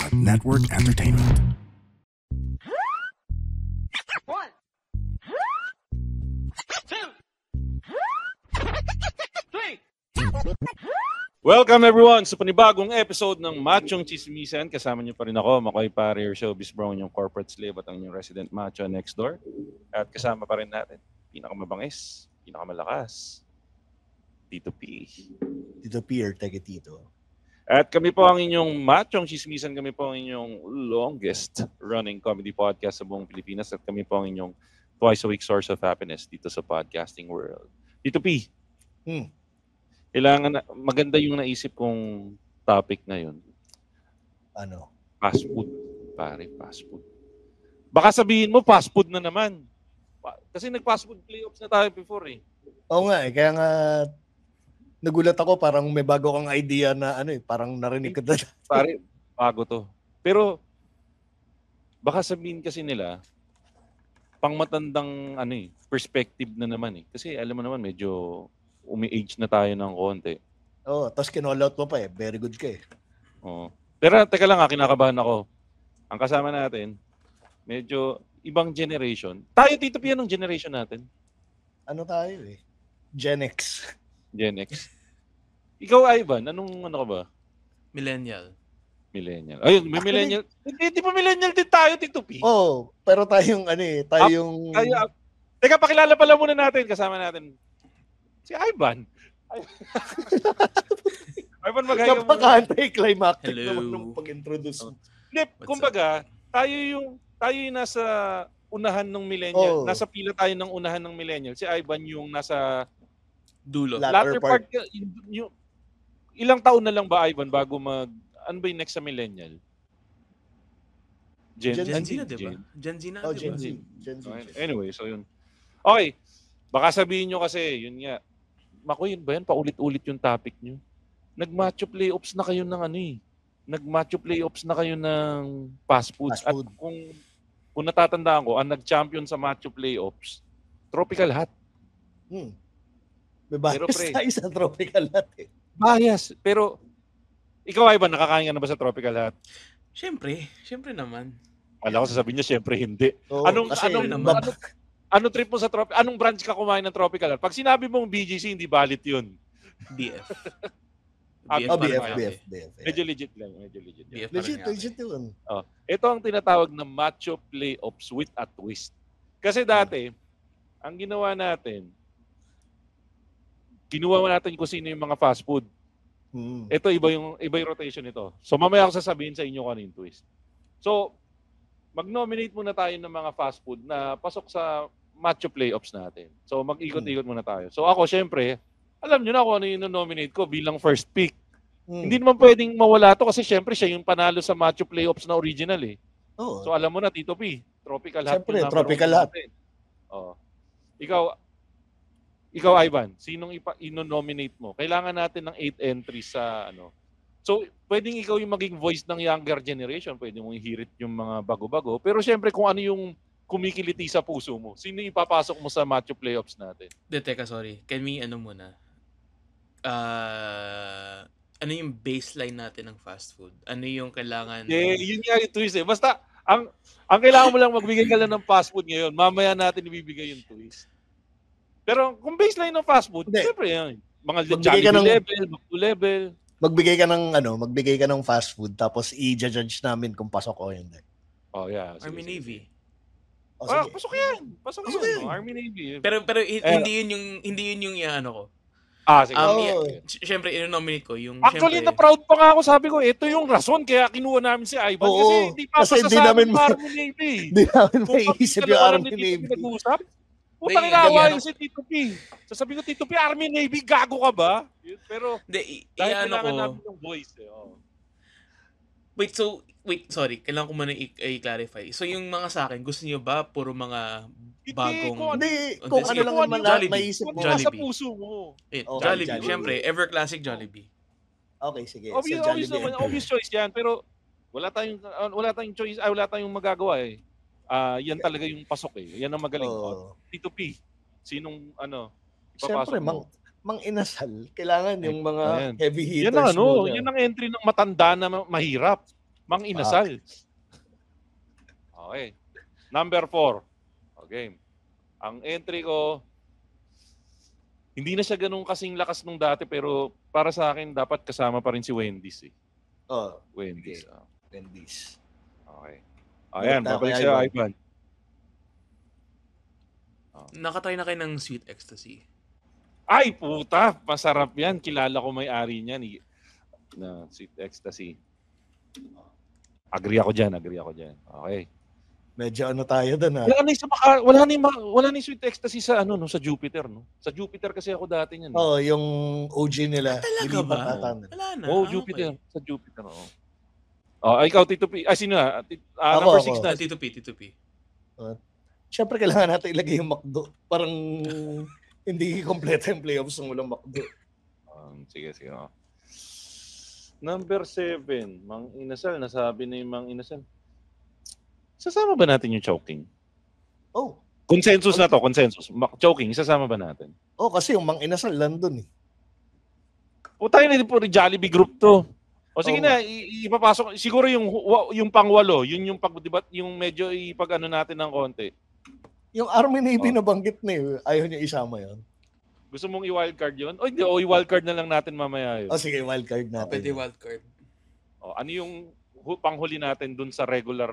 Network Entertainment. One, two, three. Welcome everyone sa panibagong episode ng Machong Chismisan. Kasama niyo pa rin ako, Makoy Pare, your showbiz bro, yung corporate slave at ang yung resident macho next door. At kasama pa rin natin, pinakamabangis, pinakamalakas, Tito P. Tito P or Tega Tito. At kami po ang inyong Machong Chismisan, kami po ang inyong longest running comedy podcast sa buong Pilipinas at kami po ang inyong twice a week source of happiness dito sa podcasting world. Tito P, kailangan maganda yung naisip kong topic ngayon. Ano? Fast food, pare, fast food. Baka sabihin mo fast food na naman. Kasi nag-fast food playoffs na tayo before eh. Oo nga eh, kaya nga nagulat ako, parang may bago kang idea na ano eh, parang narinig ko na. Pare, bago to. Pero baka sabihin kasi nila pang matandang ano eh, perspective na naman eh. Kasi alam mo naman medyo umi-age na tayo ng konti. Oo, tapos kinall-out mo pa eh. Very good ka eh. Oo. Pero teka lang kinakabahan ako. Ang kasama natin, medyo ibang generation. Tayo dito pa ng generation natin. Ano tayo eh? Gen X. Gen X. Ikaw, Ivan, anong ano ka ba? Millennial. Millennial. Ayun, may millennial. Hindi pa millennial din tayo, Tito P. Oo, pero tayong ano eh, tayong... Teka, pakilala pala muna natin. Kasama natin si Ivan. Ivan, maghayo mo. Napaka-anti-climactic Hello. naman nung pag-introduce mo. Hindi, kumbaga, tayo yung nasa unahan ng millennial. Oh. Nasa pila tayo ng unahan ng millennial. Si Ivan yung nasa Dulo. Latter part. Yung, ilang taon na lang ba, Ivan, bago ano ba yung next sa millennial? Gen Z na, diba? Gen Z na, Oh, diba? Gen Z. Anyway, so yun. Okay. Baka sabihin nyo kasi, yun nga, Mako, yun ba yan? Paulit-ulit yung topic nyo. Nag-macho playoffs na kayo ng ano eh. Nag-macho playoffs na kayo ng fast food. Fast At food. kung natatandaan ko, ang nag-champion sa macho playoffs, Tropical Hot. May Pero, bias pre, tayo sa tropical natin. Bias. Pero, ikaw, Ivan, nakakain ka na ba sa Tropical Hot? Siyempre naman. Wala ko sasabihin niya, syempre hindi. Oo, Anong trip mo sa anong branch ka kumain ng Tropical Hot? Pag sinabi mong BGC, hindi valid yun. BF. BF. Medyo legit lang. BF Legit yun. Ito ang tinatawag na macho playoffs with a twist. Kasi dati, ang ginawa natin, kinuha natin kung sino yung mga fast food. Ito, iba yung rotation nito. So, mamaya ako sasabihin sa inyo kung ano yung twist. So, mag-nominate muna tayo ng mga fast food na pasok sa macho playoffs natin. So, mag-ikot-ikot muna tayo. So, ako, syempre, alam nyo na kung ano yung nominate ko bilang first pick. Hindi naman pwedeng mawala to kasi syempre siya yung panalo sa macho playoffs na original eh. Oo. So, alam mo na, Tito P, Tropical Hot. Siyempre, Tropical Hot. Ikaw, Ivan, sinong ino-nominate mo? Kailangan natin ng 8 entries sa ano. So, pwedeng ikaw yung maging voice ng younger generation. Pwede mong ihirit yung mga bago-bago. Pero syempre, kung ano yung kumikiliti sa puso mo, sino ipapasok mo sa macho playoffs natin? Teka, sorry. Can we, muna? Ano yung baseline natin ng fast food? Ano yung kailangan? Yun nga yung twist eh. Basta, ang kailangan mo lang magbigay ka lang ng fast food ngayon. Mamaya natin ibibigay yung twist. Pero kung baseline ng fast food, siyempre yan. Mga Jollibee level, Macdo level. Magbigay ka ng fast food tapos i-judge namin kung pasok o hindi. Oh, yeah. Army Navy. Pasok yan. Pasok yan. Army Navy. Pero hindi yun yung ano ko. Sige. Siyempre, ino-nominate ko yung... Actually, na-proud pa nga ako. Sabi ko, ito yung rason kaya kinuha namin si Ivan. Kasi hindi pa masasabi ng Army Navy. Hindi namin maiisip yung Army Navy. Putang inawa yung si Tito P. Sasabi ko, Tito P, Army Navy, gago ka ba? Pero, dahil kailangan namin ng voice. Sorry. Kailangan ko muna i-clarify. So, yung mga sa akin, gusto niyo ba puro mga bagong... Kung ano lang naman maisip mo. Kung sa puso mo. Jollibee. Siyempre, ever classic Jollibee. Okay, sige. Obvious choice yan. Pero, wala tayong choice. Wala tayong magagawa eh. Yan talaga yung pasok eh. Yan ang magaling. Tito P, sinong Siyempre, mang inasal. Kailangan yung mga heavy hitters yan ang yan ang entry ng matanda na mahirap. Mang Inasal. Okay. Number 4. Okay. Ang entry ko, hindi na siya ganun kasing lakas nung dati pero para sa akin dapat kasama pa rin si Wendy's eh. Oh, Wendy's. okay. Wendy's. Okay. Ayan, babalik siya Ivan. Nakatry na kayo ng Sweet Ecstasy. Ay, puta! Masarap yan. Kilala ko may-ari niyan. Na Sweet Ecstasy. Agree ako dyan. Okay. Medyo ano tayo doon ha. Wala na yung Sweet Ecstasy sa sa Jupiter, no? Sa Jupiter kasi ako dati niyan. Oh, yung OG nila. Talaga ba? Wala na. Jupiter. Okay. Sa Jupiter, oo. Ikaw, Tito P. Sino na? Ako, Number 6 ako. na. Tito P. Siyempre, kailangan natin ilagay yung McDo. Parang hindi kompleto yung playoffs ng walang McDo. Sige. Number 7, Mang Inasal. Nasabi na yung Mang Inasal. Sasama ba natin yung choking? Oh. Consensus na to, consensus. Choking, sasama ba natin? Oh, kasi yung Mang Inasal nandun eh. O tayo na din po, Jollibee group to. O sige Oo na, ipapasok. Siguro yung pang-8, yun yung pag-dibat, yung medyo ipag-ano natin ng konti. Yung Army Navy nabanggit na eh. Ayaw niya isama yun. Gusto mong i-wildcard yun? O hindi, i-wildcard na lang natin mamaya yun. Oh, sige, wildcard natin. Pwede wildcard. O, ano yung panghuli natin dun sa regular,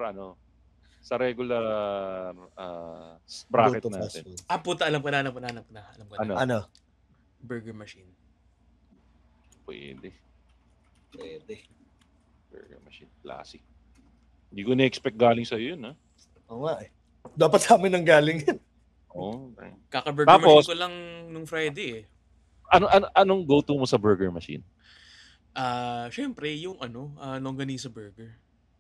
bracket Go to natin? fast food. Puta, alam ko na. Ano? Burger Machine. Pwede. Pwede. Burger Machine. Classic. Hindi ko na-expect galing sa'yo yun, ha? Oo nga eh. Dapat sa amin ang galing yun. Oo. Okay. Kaka-Burger Tapos, Machine ko lang nung Friday eh. Anong go-to mo sa Burger Machine? Syempre, yung longganisa burger.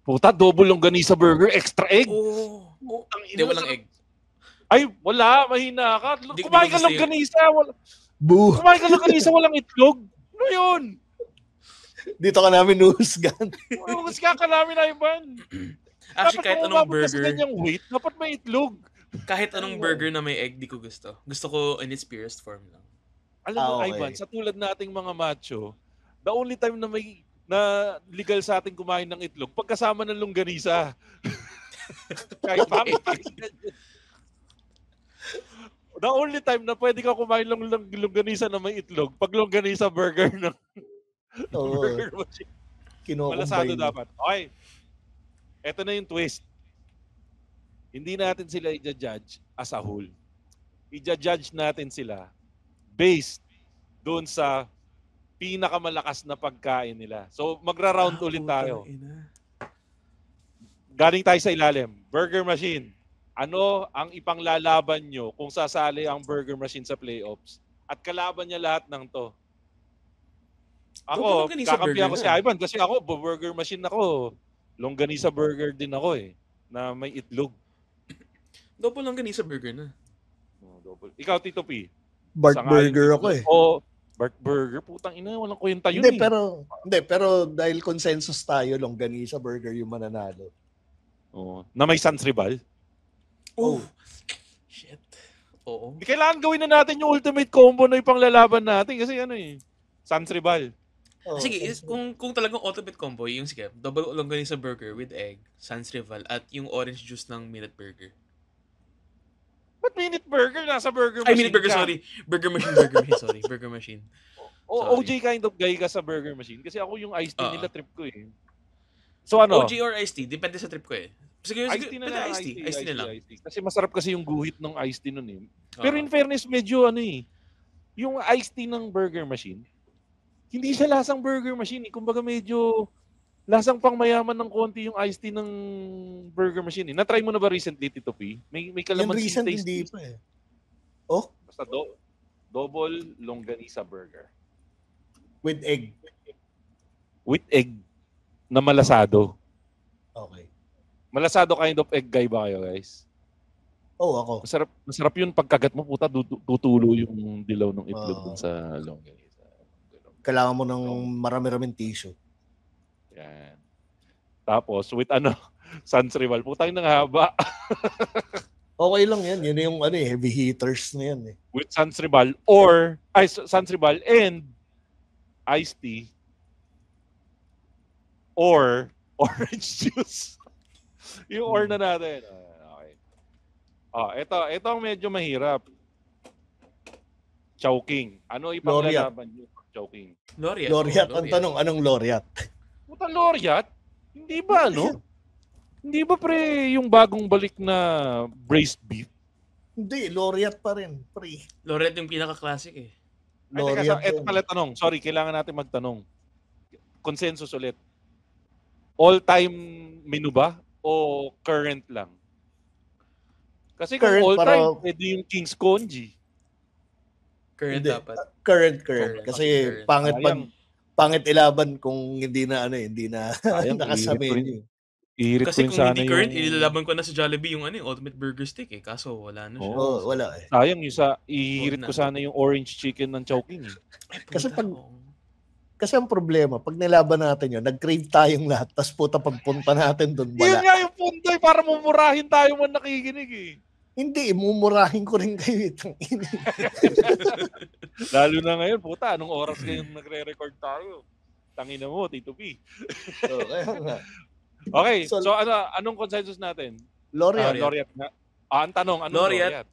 Puta, double longganisa burger, extra egg. Oh. Hindi, walang egg. Ay, wala. Mahina ka. Kumain ka gusto longganisa. Boo! Kumain ka longganisa, walang itlog. Ano yun? Dito ka namin nuhusgan. Mas kakalamin na Ivan. Actually, kahit anong burger, Kasi ganyang weight, dapat may itlog. kahit anong burger na may egg, di ko gusto. Gusto ko in its purest form lang. Alam mo, Okay. Ivan, sa tulad nating mga macho, the only time na legal sa ating kumain ng itlog, pagkasama ng longganisa. Kahit pangit. The only time na pwede ka kumain ng longganisa na may itlog, pag longganisa burger ng Oo. burger machine. Malasado Kino-combine. dapat. Okay. Ito na yung twist. Hindi natin sila i-judge as a whole. I-judge natin sila based doon sa pinakamalakas na pagkain nila. So, magra-round ulit tayo. Galing tayo sa ilalim. Burger Machine. Ano ang ipanglalaban nyo kung sasali ang Burger Machine sa playoffs? At kalaban niya lahat ng to. Ako, kakampihan ko si Ivan kasi ako, Burger Machine ako. Longganisa burger din ako eh. Na may itlog. Double longganisa burger na. Double. Ikaw, Tito P. Bart Burger ako eh. Bart Burger. Putang ina, walang kwenta yun Hindi, eh. pero dahil consensus tayo, longganisa burger yung mananalo. Na may Sans Rival. Oh. Shit. Oo. Hindi kailangan gawin na natin yung ultimate combo na ipanglalaban natin kasi Sans Rival. Oh, Sige, kung talagang ultimate combo, yung sige, double longganisa burger with egg, Sans Rival, at yung orange juice ng Minute Burger. Ba't Minute Burger? Nasa Burger Ay, Machine Minute Burger, ka. sorry. Burger Machine, sorry. Burger Machine. OG kind of guy ka sa Burger Machine kasi ako yung iced tea nila trip ko eh. So ano? OG or iced tea, depende sa trip ko eh. Sige, Iced tea na lang. iced tea na lang. Kasi masarap kasi yung guhit ng iced tea nun eh. Pero in fairness, medyo yung iced tea ng Burger Machine, hindi siya lasang Burger Machine eh. Kumbaga medyo lasang pang mayaman ng konti yung iced tea ng Burger Machine eh. Na-try mo na ba recently, Tito P? May yung kalamansi recent taste. hindi pa eh. Oh? Basta double longganisa burger. With egg. With egg na malasado. Okay. Malasado kind of egg guy ba kayo, guys? Oh, ako. Masarap yun pagkagat mo, puta, tutulo yung dilaw ng itlog dun sa longganisa. Kailangan mo ng marami-raming tissue. Yan. Tapos, with Sans Rival. Putang nang haba. Okay lang yan. Yun yung heavy hitters na yan eh. With Sans Rival Sans Rival and iced tea or Orange juice. Yung or na natin. Okay. Ito ang medyo mahirap. Chowking. Ano ipaglalaban niyo sa Chowking? Laureate. Ang tanong, anong laureate? Puta laureate? Hindi ba Hindi ba pre yung bagong balik na braised beef? Hindi, laureate pa rin, pre. Laureate yung pinaka-classic eh. Ay, teka, ito pala tanong. Sorry, kailangan natin magtanong. Consensus ulit. All-time menu ba? O current lang? Kasi kung Current, all-time, para- pwede yung King's Conji. Current Hindi. dapat. Current. Current. Kasi Current. pangit ilaban kung hindi na Sayang, nakasabay niyo. Ihirit Kasi ko kung sana hindi current, ilalaban ko na sa Jollibee yung Ultimate Burger Stick eh. Kaso wala na siya. Oo. Wala eh. Sayang yung ihirit Huwag ko na. sana yung orange chicken ng Chowking. Kasi Kasi ang problema, pag nilaban natin yun, nag-crave tayong lahat, tapos puta pagpunta natin doon, Yun wala. nga yung punto para mumurahin tayo man nakikinig eh. Hindi, mumurahin ko rin kayo itong ini. Lalo na ngayon, puta, anong oras ngayon nagre-record tayo? Tangina mo, Tito P. So, kaya nga. Okay, So, so anong consensus natin? Laureate. Laureate nga. Ang tanong, anong Laureate? laureate?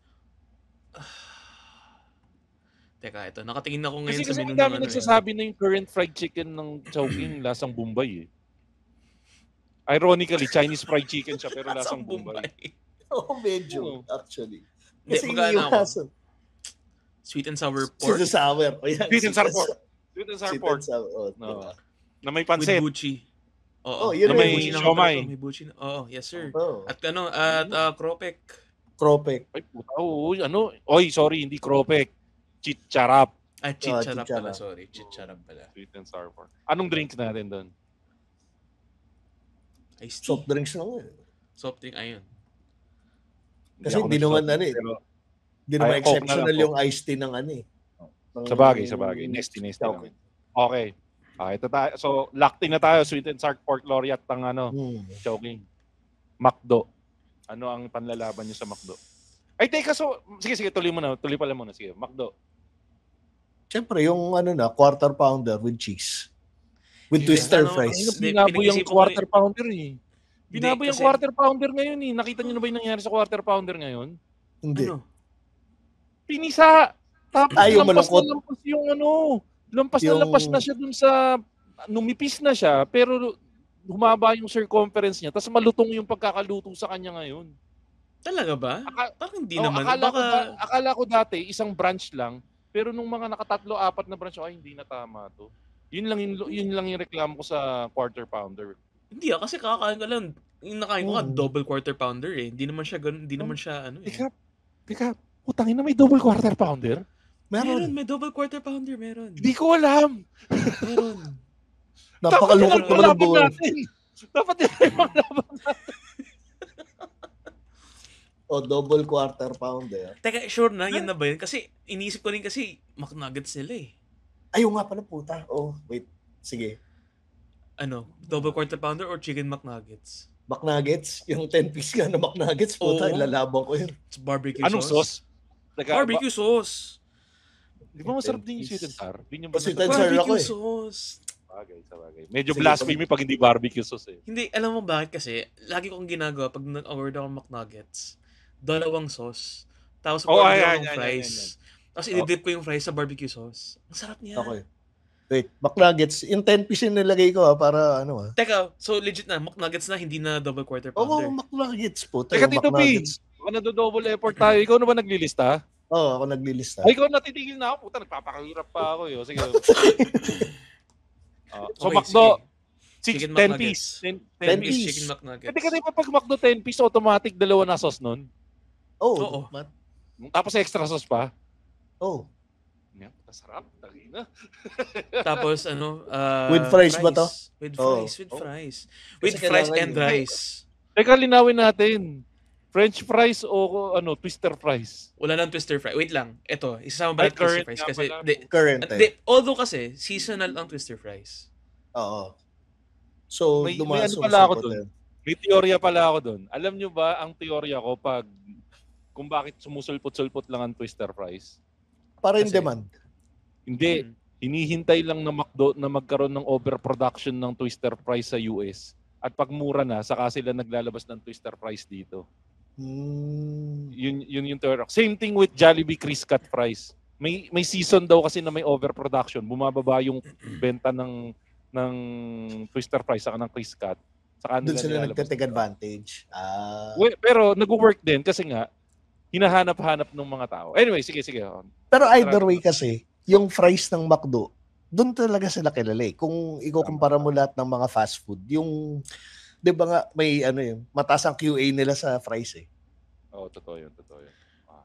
Teka, ito. Nakatingin ako ngayon Kasi sa menu ang dami ng nagsasabi na yung current fried chicken ng Chowking lasang Bombay eh. Ironically, Chinese fried chicken siya pero lasang Bombay. Oo, medyo, actually. Hindi, Kasi magana ako. iwasan. Sweet and sour Sweet pork and sour. O yan, Sweet and sour pork. Sweet and sour Sweet pork. and sour. Oh, No. diba? Na may with pansit. buchi. Oh, Oo. yun Na may yung buchi na siomay. May buchi na. Oo, yes sir. Oh, At kropek. Kropek. Ay, puta. Oy, sorry, hindi kropek. Chicharap. Chicharap chicharap. pala, sorry. Chicharap pala. Sweet and sour pork. Anong drinks natin doon? Iced tea. Soft drinks lang eh. Soft drink, ayun. Kasi ako di naman nag-soft drink, pero- pero Hindi naman Ay, Coke na exceptional lang, yung iced tea ng eh. Ng- Sa bagay. Nasty Okay. lang. Okay. Ito tayo. So, locked in na tayo. Sweet and sour pork laureate ng Chowking. McDo. Ano ang panlalaban nyo sa McDo? Ay, teka. So, sige, tuloy pala muna. Sige, McDo. Siyempre, yung quarter pounder with cheese. With Yeah, twister ano, fries. Hindi, Binaboy yung pinag-isipan ko quarter pounder eh. Binaboy yung kasi- quarter pounder ngayon eh. Nakita nyo na ba yung nangyari sa quarter pounder ngayon? Hindi. Ano? Pinisa! Tapos Ay, yung lampas malungkot. na lampas yung lampas na Yung- lampas na siya dun sa, numipis na siya, pero humaba yung circumference niya, tapos malutong yung pagkakaluto sa kanya ngayon. Talaga ba? Aka- Parang hindi Oh, naman. akala ko dati, isang branch lang, pero nung mga nakatatlo, apat na branch, ay hindi na tama to. Yun lang yung reklamo ko sa quarter pounder. Hindi kasi kakakain ko lang. Yung nakain ko double quarter pounder eh. Hindi naman siya ganun, hindi naman siya eh. Teka, putangin na may double quarter pounder? Meron, may double quarter pounder, meron. Hindi ko alam. Meron. Napakalungkot naman ang buhay. Dapat yun yung mga laban natin. O, double quarter pounder. Teka, sure na, yun na ba yun? Kasi iniisip ko rin kasi McNuggets sila eh. Ayun nga pala puta. Oh, wait. Sige. Double quarter pounder or chicken McNuggets? McNuggets, yung 10-piece nga na McNuggets, puta, Oo. ilalabang ko yun. It's barbecue Anong sauce? Teka, Barbecue sauce. Di ba masarap din yung sweet and sour? Yun yung Sweet banana- and sour ako Barbecue eh. sauce. Sa bagay. Medyo Sige, blasphemy pag hindi barbecue sauce eh. Hindi, alam mo bakit kasi, lagi kong ginagawa pag nag-order ako ng McNuggets, dalawang sauce. Tapos Oh, order ayan, ako ng yan, fries. yan. Tapos i-dip ko yung fries sa barbecue sauce. Ang sarap niya. Okay. Wait, McNuggets, yung 10-piece yung nilagay ko para Teka, so legit na, McNuggets na, hindi na double quarter Oo, pounder. McNuggets po. Teka, Tito P, baka nadodouble effort tayo. Ikaw na ba naglilista? Oo, ako naglilista. Ay, ikaw natitigil na ako. Puta, nagpapakahirap pa ako. Sige. So, Okay, McDo, sige. Chicken 10 McNuggets. piece. 10 10 piece. piece. Chicken McNuggets. Kasi pa pag McDo 10 piece, automatic dalawa na sauce nun. Oo. Oo. Tapos extra sauce pa. Oh. Yan, masarap. Tangina. Tapos With fries ba to? With Oo. fries, with Oh. fries. Kasi With fries kailangan and yun. rice. Teka, linawin natin. French fries o twister fries? Wala lang twister fries. Wait lang. Ito, isasama ba Ay, yung twister current fries? nga Kasi, pala. Current although kasi, seasonal ang twister fries. Oo. So, May dumaan ano pala ako dun. May teorya pala ako doon. Alam nyo ba ang teorya ko kung bakit sumusulpot-sulpot lang ang twister fries? Para in Kasi- demand. Hindi. Hmm. Hinihintay lang na McDo na magkaroon ng overproduction ng twister fries sa US. At pag mura na, saka sila naglalabas ng twister fries dito. Yun yung turok. Same thing with Jollibee Chris Cut fries. May season daw kasi na may overproduction. Bumababa yung benta ng twister fries saka ng Chris Cut. Saka Doon sila nilalabas nagte-take nila. advantage. Pero nag-work din kasi nga hinahanap-hanap ng mga tao. Anyway, sige. Pero either way kasi, yung fries ng McDo, doon talaga sila kilala eh. Kung ikukumpara mo lahat ng mga fast food, yung, di ba nga, may mataas ang QA nila sa fries eh. Oo, totoo yun.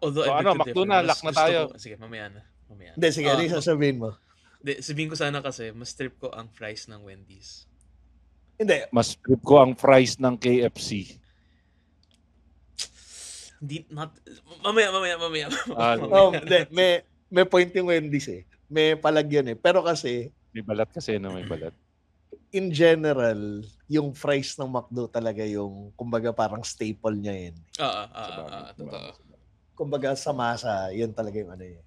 Although So, I beg to McDo differ, na, mas lock na gusto tayo. ko- sige, mamaya na. Hindi, sige, ano yung sasabihin mo? Sabihin ko sana kasi, mas trip ko ang fries ng Wendy's. Hindi, Mas trip ko ang fries ng KFC. Mamaya. hindi, may point yung Wendy's eh. May palagyan eh. Pero kasi, May balat kasi na may balat. in general, yung fries ng McDo talaga yung, kumbaga parang staple niya yun. Totoo. Kumbaga sa masa, yun talaga yung ano yun.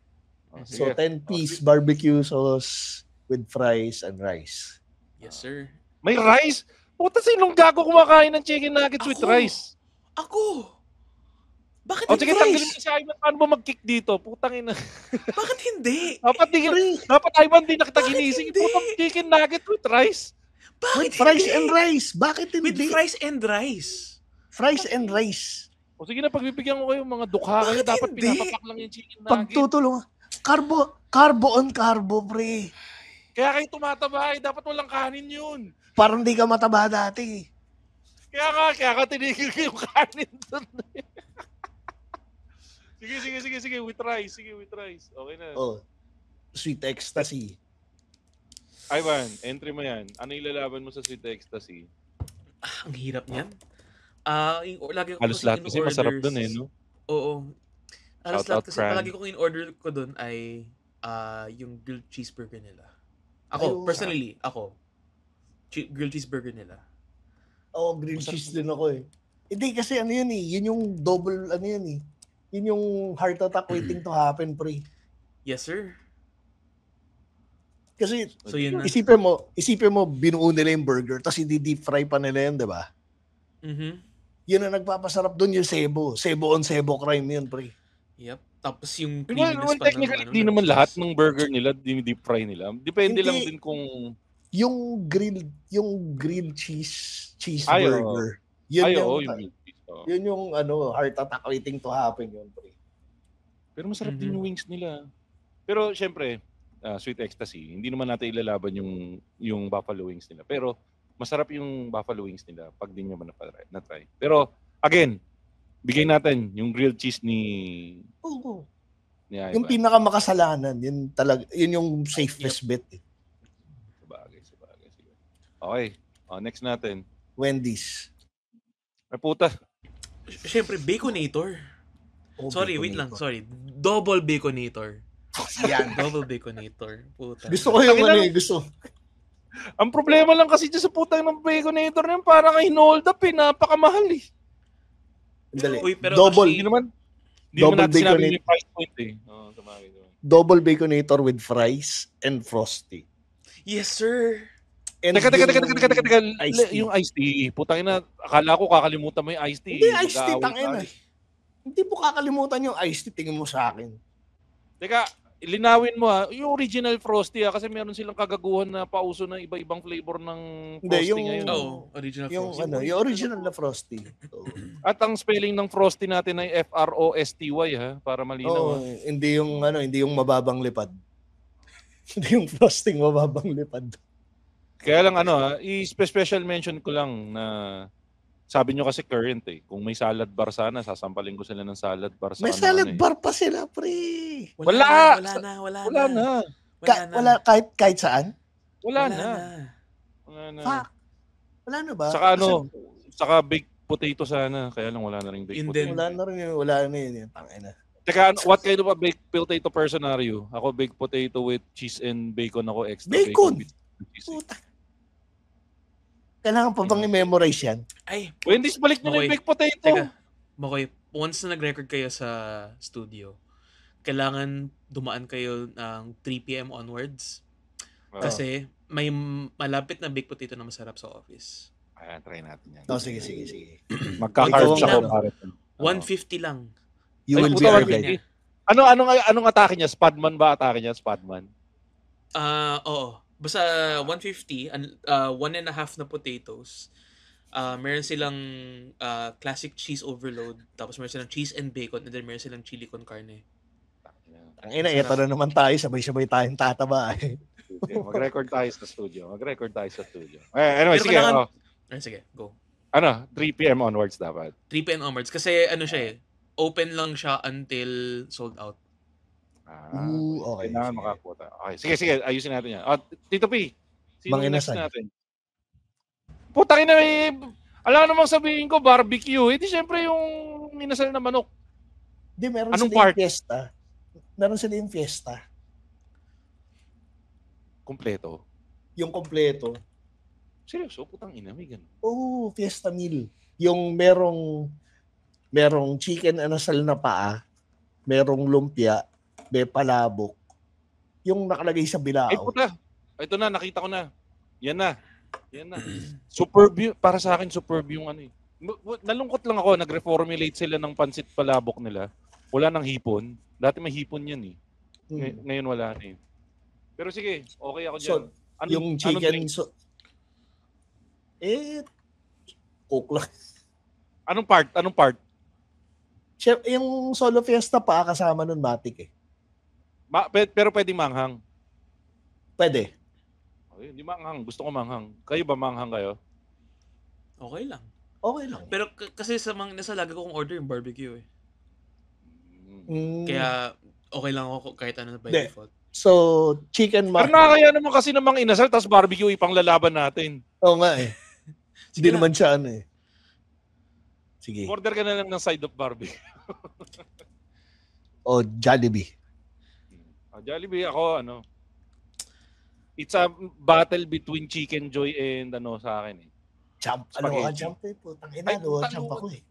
So, Sige. 10-piece barbecue sauce with fries and rice. Yes, sir. May rice? Puta, sinong gago kumakain ng chicken nuggets with Ako. rice? Ako! Bakit O sige, hindi? tanggalin mo sa Ivan. Paano ba mag-kick dito? Putang ina. Bakit hindi? Dapat Ivan din nakita Bakit ginising. hindi? Putang chicken nugget with rice. Bakit With fries hindi? and rice. Bakit With hindi? fries and rice. Fries and rice. O sige na, pagbibigyan ko kayo mga dukha kayo. Bakit Dapat hindi? pinapapak lang yung chicken nugget. Pagtutulong. Carbo on carbo, pre. Kaya kayo tumataba eh. Dapat walang kanin yun. Parang di ka mataba dati. Kaya ka tinigil ko yung kanin doon. Sige. With rice. Sige, with rice. Okay na. Oh. Sweet ecstasy. Ivan, entry mo yan. Ano ilalaban mo sa sweet ecstasy? Ang hirap niyan. Lagi ko Halos lahat kasi masarap doon eh, no? Oo. Halos Shout out, lahat kasi Fran. palagi ko in-order ko doon ay yung grilled cheeseburger nila. Ako, Ayun. personally, grilled cheeseburger nila. Oh, grilled cheese din ako eh. Hindi kasi ano yun eh. Yun yung double ano yun eh. Yun yung heart attack waiting to happen, pre. Yes, sir. Kasi So, yun na. isipin mo binuo nila yung burger tapos hindi-deep fry pa nila yun, di ba? Mhm. Yun ang nagpapasarap doon yung sebo. Sebo on sebo crime yun, pre. Yep. Tapos yung Well, creaminess pa technically, ng di ng naman cheese. lahat ng burger nila deep fry nila. Depende Hindi. lang din kung Yung grilled cheeseburger. Yun yung ano, heart attack waiting to happen yun, pre. Pero masarap din Mhm. yung wings nila. Pero syempre, sweet ecstasy, hindi naman natin ilalaban yung buffalo wings nila. Pero masarap yung buffalo wings nila pag di nyo man na-try. Pero again, bigay natin yung grilled cheese ni Oo. Ivan. Yung pinakamakasalanan, yun yung safest bet eh. Sabagay. Sige. Okay. Next natin. Wendy's. Ay puta. Siyempre, Baconator. Oh, Sorry, wait lang. Baconator. Sorry. Double Baconator. Yan. Double Baconator. Puta. Gusto ko yung Tangina, ano eh, gusto. Ang problema lang kasi dyan sa putang ng Baconator na yun, parang hold up eh, napakamahal eh. Dali. Uy, pero Double, Hindi naman Double natin sinabi Baconator. yung price point eh. Sabagay. double Baconator with fries and frosty. Yes, sir. And Teka. iced tea. Yung iced tea. Putang ina, akala ko kakalimutan mo yung iced tea. Hindi, iced tea, Nag-aaway tangina. tayo. Hindi mo kakalimutan yung iced tea, tingin mo sa akin. Teka, linawin mo yung original frosty kasi meron silang kagaguhan na pauso ng iba-ibang flavor ng Hindi, frosty yung- ngayon. Oo, original Yung Frosty. ano, yung original na frosty. Oo. At ang spelling ng frosty natin ay FROSTY para malinaw. Oo, hindi yung mababang lipad. Hindi yung frosting mababang lipad. Kaya lang i-special mention ko lang na sabi nyo kasi current eh. Kung may salad bar sana, sasampalin ko sila ng salad bar sa May salad bar pa sila, pre. Wala Wala na. Wala kahit saan? Wala na. Fuck. Wala na ba? Saka saka baked potato sana. Kaya lang wala na rin baked Yun potato. din. Wala na yun. Tangina. Teka, what kind of a baked potato person are you? Ako baked potato with cheese and bacon. Ako extra Bacon? with cheese. Puta. Kailangan pa bang i-memorize yan? Ay, Wendy's, balik nyo na yung Okay. baked potato. Teka, Makoy, once na nag-record kayo sa studio, kailangan dumaan kayo ng 3 p.m. onwards. Oh. Kasi may malapit na baked potato na masarap sa office. Ayan, try natin yan. Sige. Magka-carb Ikaw siya ang ko. 150 lang. You Ay, will be puta, our 150. guide. Anong atake niya? Spadman ba atake niya? Spadman? Oo. Basta 150, 1.5 na potatoes. Meron silang classic cheese overload. Tapos meron silang cheese and bacon. And then meron silang chili con carne. Ang ina, ito na naman tayo. Sabay-sabay tayong tataba. Mag-record tayo sa studio. Anyway, Pero sige. kailangan- Sige, go. 3 p.m. onwards dapat. 3 p.m. onwards. Kasi siya open lang siya until sold out. Okay. Kailangan Sige. makakuha. Okay, sige. Ayusin natin yan. Tito P, sino Mang next inasal. natin? Putang ina, alam namang sabihin ko, barbecue. Di syempre yung inasal na manok. Hindi, meron Anong sila part? yung fiesta. Meron sila yung fiesta. Kompleto. Yung kompleto. Seryoso, putang ina, may ganun. Fiesta meal. Yung merong chicken anasal na paa, merong lumpia, may palabok. Yung nakalagay sa bilao. Ay puta, ito na, nakita ko na. Yan na. Superb para sa akin, superb yung ano eh. Nalungkot lang ako, nag-reformulate sila ng pansit palabok nila. Wala nang hipon. Dati may hipon yan eh. Ngayon wala na eh. Pero sige, okay ako dyan. So, yung chicken, cook lang. Anong part? Chef, yung solo fiesta pa kasama nun matik eh. Pero pwedeng manghang. Pwede. Hindi manghang. Gusto ko manghang. Kayo ba manghang kayo? Okay lang. Okay lang. Pero kasi sa mga nasa lagi ko kong order yung barbecue eh. Kaya okay lang ako kahit ano by default. So, chicken Pero nakakaya naman kasi namang inasal tapos barbecue ipang lalaban natin. Oo nga eh. Hindi naman siya ano eh. Sige. Order ka na lang ng side of barbecue. O Jollibee. Jollibee ako it's a battle between Chicken Joy and sa akin eh. Champ. Champ eh. Putang ina, champ ako eh.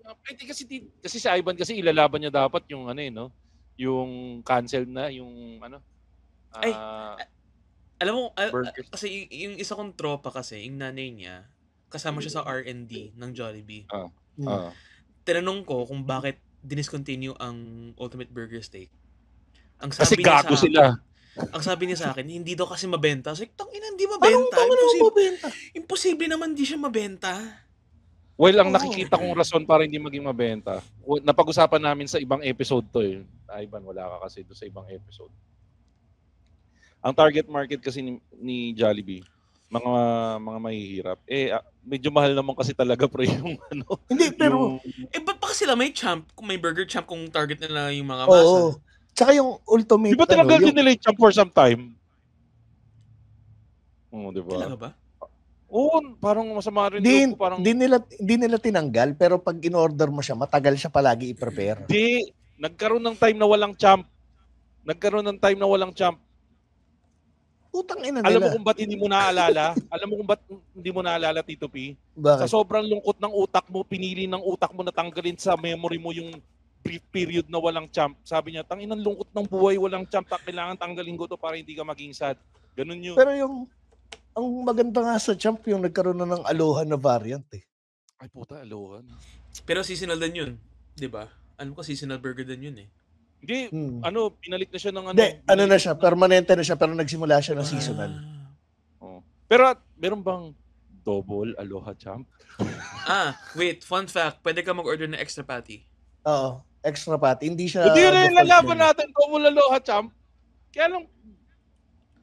Kasi si Ivan kasi ilalaban niya dapat yung yung cancel na yung alam mo, burgers. kasi yung isa kong tropa kasi, yung nanay niya, kasama siya sa R&D ng Jollibee. Tinanong ko kung bakit diniscontinue ang Ultimate Burger Steak. Kasi gago sila. Ang sabi niya sa akin, hindi daw kasi mabenta. So, tangina, hindi mabenta. Imposible naman di siya mabenta. Well, ang nakikita kong rason para hindi maging mabenta, napag-usapan namin sa ibang episode to eh. Ivan, wala ka kasi doon sa ibang episode. Ang target market kasi ni Jollibee, mga mahihirap. Medyo mahal naman kasi talaga pre yung Hindi, pero ba't pa sila may champ, kung may burger champ kung target nila yung mga masa? Tsaka yung ultimate di ba talaga din nila yung champ for some time? Di ba? Talaga ba? Parang masama rin Di parang nila tinanggal, pero pag in-order mo siya, matagal siya palagi i-prepare. Nagkaroon ng time na walang champ. Putang ina nila. Alam mo kung ba't hindi mo naalala? Tito P? Bakit? Sa sobrang lungkot ng utak mo, pinili ng utak mo na tanggalin sa memory mo yung brief period na walang champ. Sabi niya, tanginang lungkot ng buhay, walang champ. Kailangan tanggalin ko to para hindi ka maging sad. Ganun yun. Pero ang maganda nga sa champ, yung nagkaroon na ng Aloha na variant eh. Ay puta, Aloha. Pero seasonal din yun. Diba? Alam ko seasonal burger din yun eh. Hindi, pinalit na siya ng Hindi, na siya, permanente na siya, pero nagsimula siya ng seasonal. Pero meron bang double Aloha champ? Wait, fun fact, pwede ka mag-order ng extra patty. Oo, extra patty. Hindi siya... Hindi na yung lalaban natin, double Aloha champ. Kaya lang,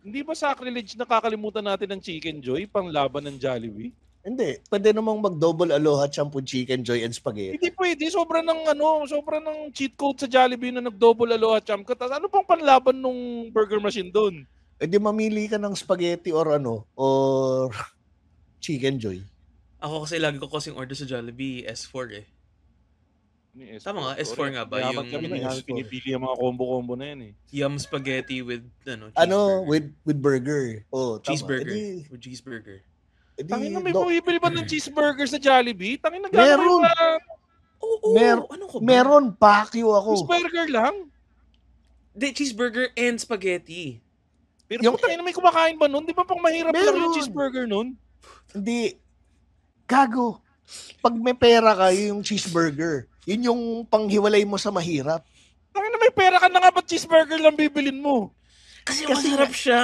hindi ba sacrilege na kakalimutan natin ng Chicken Joy pang laban ng Jollibee? Hindi. Pwede namang mag-double Aloha champ with Chicken Joy and spaghetti. Hindi pwede. Sobra ng cheat code sa Jollibee na nag-double Aloha champ. Ano pang panlaban nung burger machine doon? Di mamili ka ng spaghetti or Chicken Joy. Ako kasi lagi ko kasing order sa Jollibee S4 eh. Tama nga, S4 nga ba? Yung pinipili ang mga combo-combo na yan eh. Yum spaghetti with with burger. Cheeseburger. With cheeseburger. Tangina, may bumibili ba ng cheeseburger sa Jollibee? Tangina, meron. Ano ko ba? Meron, pakyo ako. Cheeseburger lang? Hindi, cheeseburger and spaghetti. Pero tangina, may kumakain ba nun? Di ba pang mahirap lang yung cheeseburger nun? Hindi. Gago. Pag may pera ka, yung cheeseburger. Yun yung panghiwalay mo sa mahirap. Tangina, may pera ka na nga, ba't cheeseburger lang bibilin mo? Kasi masarap siya.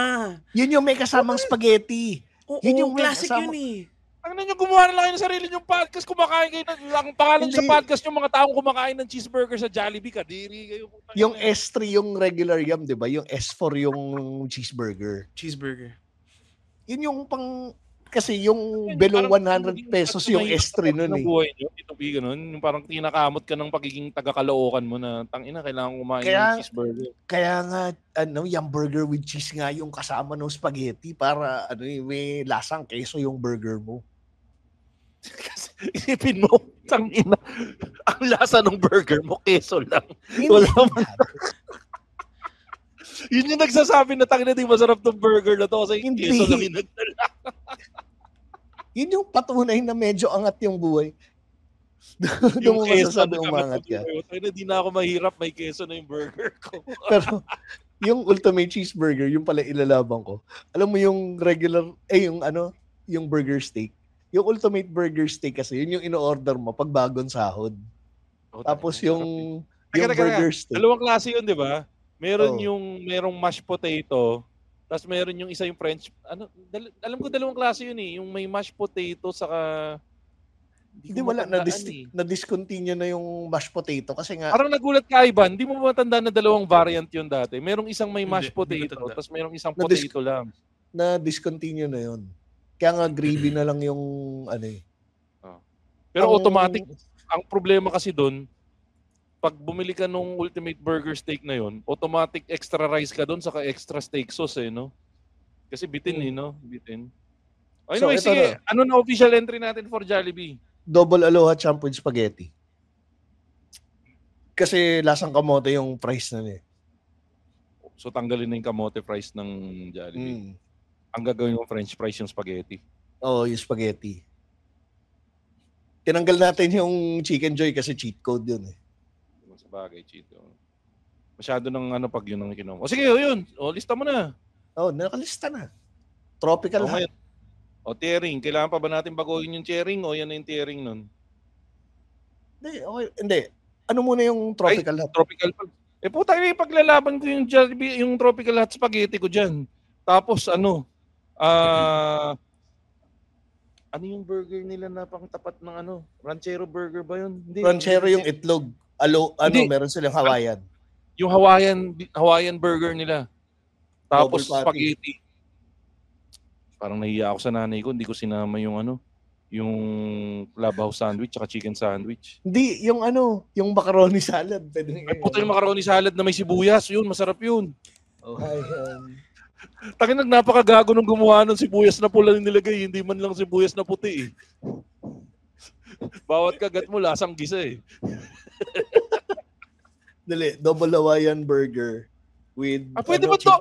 Yun yung may kasamang spaghetti. Oo, Yun yung classic kasama- yun eh. Ang nyo gumawa na lang kayo ng sarili nyong podcast, kumakain kayo ang pangalan sa Hindi. podcast yung mga taong kumakain ng cheeseburger sa Jollibee, kadiri kayo. Yung S3 yung regular yum, di ba? Yung S4 yung cheeseburger. Cheeseburger. Yun yung pang... Kasi yung below 100 pesos yung S3 nun eh. Buhay nyo, ito be ganun. Yung parang tinakamot ka ng pagiging taga-Caloocan mo na tangina, kailangan kumain ng cheeseburger. Kaya nga, yung burger with cheese nga yung kasama ng spaghetti para may lasang keso yung burger mo. Kasi isipin mo, tangina, ang lasa ng burger mo, keso lang. Wala man. Yun yung nagsasabi na tangina, di masarap tong burger na to kasi Hindi. keso lang yung nagdala. Yun yung patunay na medyo angat yung buhay. Doon mo masasabi umangat ka. Tangina, di na ako mahirap, may keso na yung burger ko. Pero yung ultimate cheeseburger, yung pala ilalaban ko. Alam mo yung regular, yung burger steak. Yung ultimate burger steak kasi, yun yung ino-order mo pag bagong sahod. Tapos yung burger steak. Dalawang klase yun, di ba? Meron merong mashed potato, tapos meron yung isa yung French, alam ko dalawang klase yun eh. Yung may mashed potato, saka... Hindi wala, na-discontinue na yung mashed potato kasi nga... Parang nagulat ka, Ivan, hindi mo matandaan na dalawang variant yun dati. Merong isang may mashed potato, tapos merong isang potato lang. Na-discontinue na yun. Kaya nga gravy na lang yung Pero automatic, ang problema kasi doon, pag bumili ka nung ultimate burger steak na yun, automatic extra rice ka doon, saka extra steak sauce eh, no? Kasi bitin eh, no? Bitin. Anyway, So, sige, ano na official entry natin for Jollibee? Double Aloha Champ with Spaghetti. Kasi lasang kamote yung price na niya. So tanggalin na yung kamote fries ng Jollibee. Ang gagawin yung French fries yung spaghetti. Oo, yung spaghetti. Tinanggal natin yung Chicken Joy kasi cheat code yun eh. Sa bagay, cheat. Masyado ng pag yun ang kinuha. O sige, yun. O, lista mo na. Nakalista na. Tropical Hut. O, tiering. Kailangan pa ba natin baguhin yung tiering o yan na yung tiering nun? Hindi. Ano muna yung Tropical Hut? Tropical Hut. Puta, paglalaban ko yung Jollibee, yung Tropical Hut spaghetti ko dyan. Tapos ano yung burger nila na pang tapat ng Ranchero burger ba yun? Hindi. Ranchero yung itlog. Meron silang Hawaiian. Yung Hawaiian burger nila. Tapos spaghetti. Parang nahiya ako sa nanay ko, hindi ko sinama yung yung clubhouse sandwich at chicken sandwich. Hindi, yung macaroni salad. Puta yung macaroni salad na may sibuyas, yun, masarap yun. Takin napakagago nung gumawa ng sibuyas na pula nilagay, hindi man lang sibuyas na puti eh. Bawat kagat mo, lasang gisa eh. Dali, double Hawaiian burger with... Pwede ba to?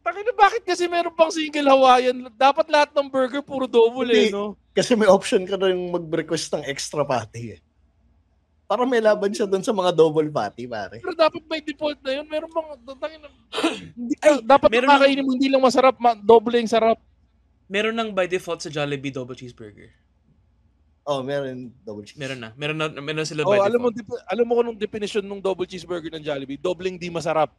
Takin bakit kasi meron pang single Hawaiian? Dapat lahat ng burger puro double no? Kasi may option ka rin mag-request ng extra patty eh. Para may laban siya doon sa mga double patty, pare. Pero dapat may default na yun. Meron bang... dapat makakainin mo hindi lang masarap, double yung sarap. Meron nang by default sa Jollibee double cheeseburger. Meron double cheese. Meron sila by default. Alam mo kung anong definition ng double cheeseburger ng Jollibee? Dobleng di masarap.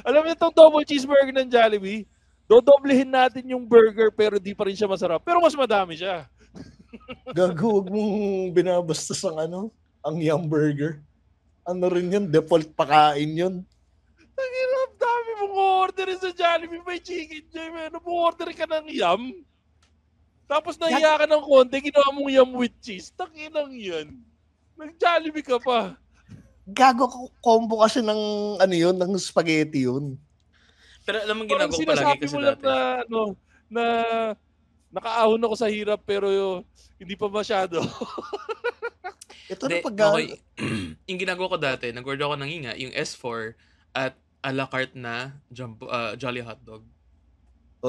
Alam mo itong double cheeseburger ng Jollibee? Dodoblehin natin yung burger pero di pa rin siya masarap. Pero mas madami siya. Gago, huwag mong binabastos ang Yum Burger. Ano rin yun? Default pakain yun. Ang hirap, dami mong order sa Jollibee. May chicken joy. Order ka ng Yum. Tapos nahiya ka ng konti, ginawa mong Yum with cheese. Takinang yan. Nag-Jollibee ka pa. Gago, combo kasi ng ng spaghetti yun. Pero alam mo ginagawa ko palagi kasi dati. Na nakaahon ako sa hirap pero hindi pa masyado. Ito na okay. Yung ginagawa ko dati, nag-order ako ng yung S4 at a la carte na Jolly Hotdog.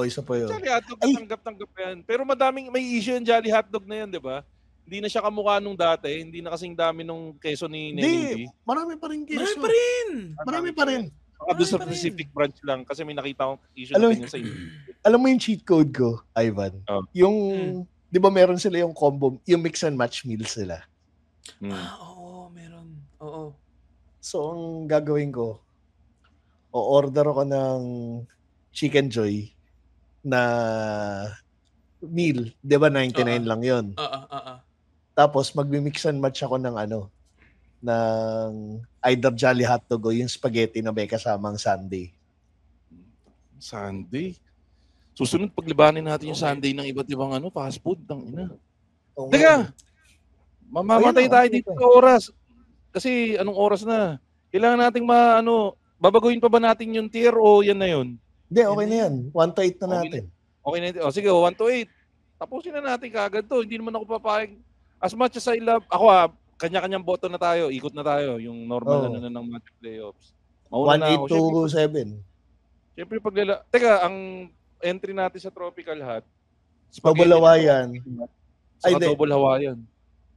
Isa pa yun. Jolly Hotdog, tanggap-tanggap yan. Pero may issue yung Jolly Hotdog na yan, di ba? Hindi na siya kamukha nung dati. Hindi na kasing dami nung keso ni Nenny. Hindi, marami pa rin keso. Marami pa rin. Baka doon sa pa rin. specific branch lang kasi may nakita akong issue Alam- na ganyan sa inyo. Alam mo yung cheat code ko, Ivan? Oh. Yung, di ba meron sila yung combo, yung mix and match meals sila. Oo, meron. Oo. So, ang gagawin ko, o-order ako ng Chicken Joy na meal. Di ba 99 lang yun? Tapos, magmi-mix and match ako ng ng either Jolly Hotdog o yung spaghetti na may kasamang sundae. Sunday? Susunod paglibanin natin yung Sunday ng iba't ibang fast food. Tangina. Oo. Teka! Mamamatay Ayun, tayo okay dito to. sa oras. Kasi anong oras na? Kailangan nating babaguhin pa ba natin yung tier o yan na yun? Hindi, okay na yan. 1 to 8 na Okay natin. Okay na yun. O sige, 1 to 8. Tapusin na natin kaagad to. Hindi naman ako papayag. As much as I love, ako kanya-kanyang boto na tayo. Ikot na tayo. Yung normal na ng match playoffs. Mauna na 1-8 ako. to 7. Siyempre Teka, ang entry natin sa Tropical Hut. Double Hawaiian. Saka Ay, di. double Hawaiian.